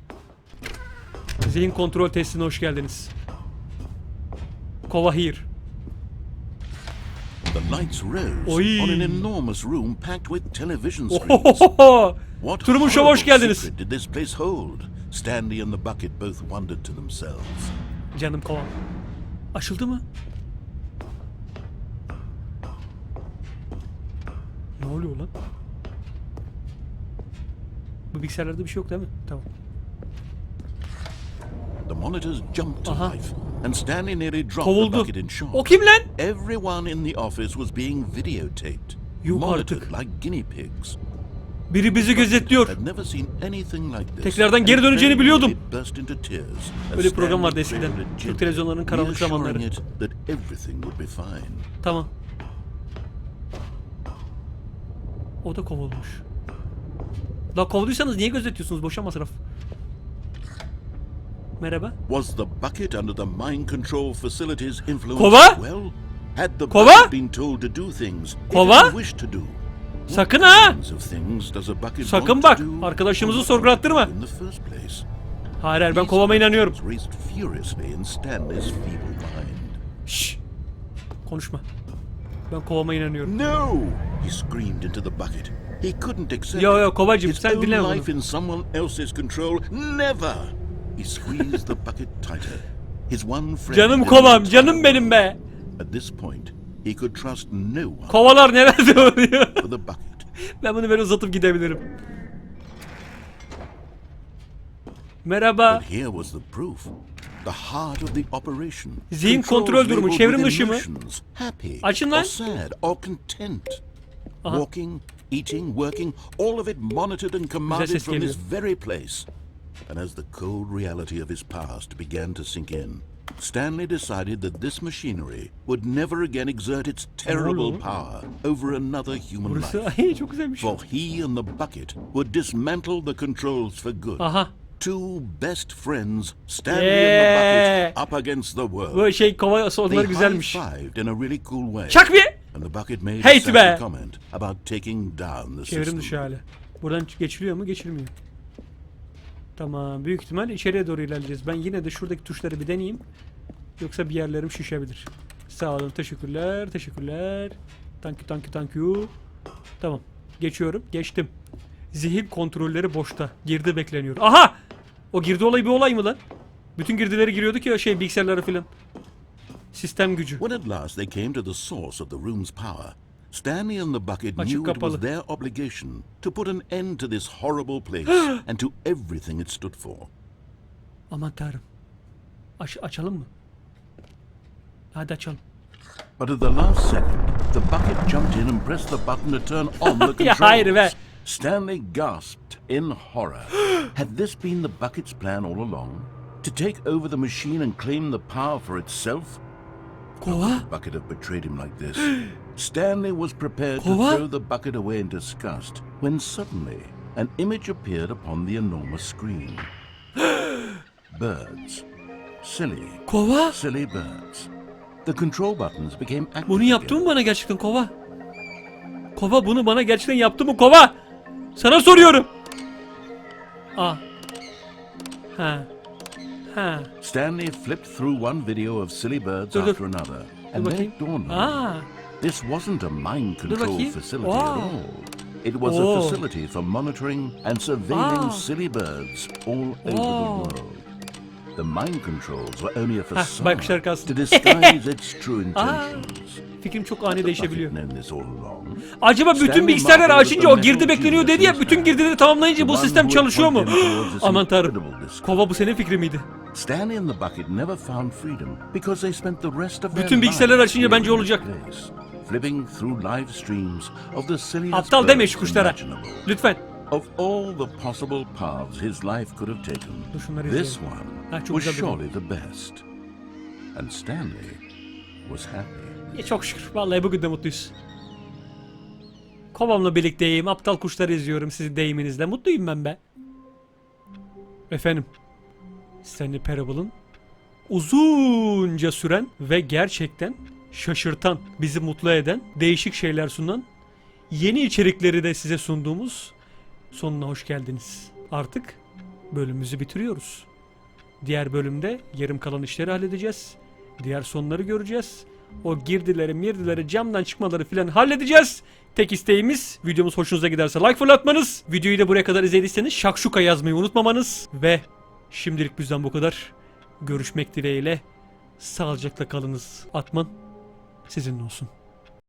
Zihin kontrol testine hoş geldiniz. CewoHere. The lights rose Oy. on an enormous room packed with television screens. Ohohoho! What Turumun Show'a hoş horrible geldiniz. secret did this place hold? Stanley and the bucket both wondered to themselves. Canım kovam. Açıldı mı? Ne oluyor lan? Bu bilgisayarlarda bir şey yok değil mi? Tamam. The monitors jumped to life, and Stanley nearly dropped Kovuldu. the bucket in shock. O kim lan? Everyone in the office was being videotaped, Yok monitored artık. like guinea pigs. Biri bizi gözetliyor. I'd never seen anything like this. Tekrardan geri döneceğini biliyordum. It burst into tears as Böyle bir program vardı Stanley eskiden. cradled it Türk televizyonlarının karanlık reassuring zamanları. it that everything would be fine. Tamam. O da kovulmuş. La kovulduysanız niye gözetiyorsunuz? Boşa masraf. Merhaba. Was the bucket under the mind control facility's influence? Kova? Well, had the Kova? bucket been told to do things Kova? it didn't wish to do? Sakın ha! Kinds of things does a bucket Sakın want bak, to do arkadaşımızı or not sorgulattırma. do in the first place? Hayır hayır, ben These kovama inanıyorum. questions raced furiously in Stanley's feeble mind. Şşş. Konuşma. Ben kovama inanıyorum. No! He screamed into the bucket. He couldn't accept Yo kovacım, his sen own dinleme life bunu. in someone else's control. Never! He squeezed the bucket tighter. His one friend Canım in the kovam, entire canım benim be. At this point, he could trust no one Kovalar nerede oluyor? for the bucket. Ben bunu böyle uzatıp gidebilirim. Merhaba. But here was the proof. The heart of the operation. Zihin Controls kontrol durumu, labeled çevrim with dışı mı? emotions, happy, Açın or lan. sad, or content. Walking, eating, working, all of it monitored and commanded ses from geliyor. this very place. And as the cold reality of his past began to sink in, Stanley decided that this machinery would never again exert its terrible oğlum? power over another human Burası life. ay çok güzelmiş. For he and the bucket would dismantle the controls for good. Aha. Two best friends, Stanley Yeah. and the bucket, up against the world. Bu şey kova sonları They güzelmiş. high-fived in a really cool way. Çak bir. And the bucket made Hate a sassy be. comment about taking down the Çevrim system. dışı hali. Buradan geçiliyor mu? Geçilmiyor. Tamam. Büyük ihtimal içeriye doğru ilerleyeceğiz. Ben yine de şuradaki tuşları bir deneyeyim. Yoksa bir yerlerim şişebilir. Sağ olun. Teşekkürler. Teşekkürler. Thank you. Tamam. Geçiyorum. Geçtim. Zihin kontrolleri boşta. Girdi bekleniyor. Aha! O girdi olayı bir olay mı lan? Bütün girdileri giriyordu ki o şey bilgisayarları filan. Sistem gücü. When at last they came to the source of the room's power, Stanley and the bucket Açık knew it was kapalı. their obligation to put an end to this horrible place and to everything it stood for. Aman tanrım. Açalım mı? Hadi açalım. But at the last second, the bucket jumped in and pressed the button to turn on the Ya hayır be. controls. Stanley gasped in horror. Had this been the bucket's plan all along? To take over the machine and claim the power for itself? Kova? The bucket had betrayed him like this. Stanley was prepared to Kova? throw the bucket away in disgust when suddenly an image appeared upon the enormous screen. Birds. Kova? Silly birds. The control buttons became active Bunu yaptı again. mı bana gerçekten Kova? Kova bunu bana gerçekten yaptı mı Kova? Sana soruyorum. Ha. Stanley flipped through one video of silly birds Dur, dur. after another, and then bakayım. it dawned on him. This wasn't a mind control bakayım. facility Wow. at all. It was Oh. a facility for monitoring and surveilling Ah. silly birds all over the Oh. world. The mind controls were only a facade baykuşlar kalsın. to disguise its true intentions. Fikrim çok ani değişebiliyor. Bucket known this all along. Acaba bütün Stanley bilgisayarları marveled açınca at o the girdi metal bekleniyor dedi genius ya, in bütün his girdileri hand. tamamlayınca bu The one sistem who had çalışıyor mu? pointed him towards this Aman tanrım. incredible discovery. Kova bu senin fikri miydi? Stanley and the bucket never found freedom because they spent the rest of their Bütün bilgisayarları lives açınca bence here in this olacak. place, flipping through live streams of the silliest Aptal deme birds şu kuşlara. imaginable. Lütfen. Of all the possible paths his life could have taken, Dur şunları this izleyelim. one Ha, çok was güzel bir surely the best. And Stanley was happy. Çok şükür. Vallahi bugün de mutluyuz. Kovamla birlikteyim. Aptal kuşları izliyorum sizin deyiminizle. Mutluyum ben be. Efendim. Stanley Parable'ın uzunca süren ve gerçekten şaşırtan, bizi mutlu eden, değişik şeyler sunan, yeni içerikleri de size sunduğumuz sonuna hoş geldiniz. Artık bölümümüzü bitiriyoruz. Diğer bölümde yarım kalan işleri halledeceğiz. Diğer sonları göreceğiz. O girdileri, camdan çıkmaları filan halledeceğiz. Tek isteğimiz videomuz hoşunuza giderse like fırlatmanız. Videoyu da buraya kadar izlediyseniz şakşuka yazmayı unutmamanız. Ve şimdilik bizden bu kadar. Görüşmek dileğiyle. Sağlıcakla kalınız. Atman sizinle olsun.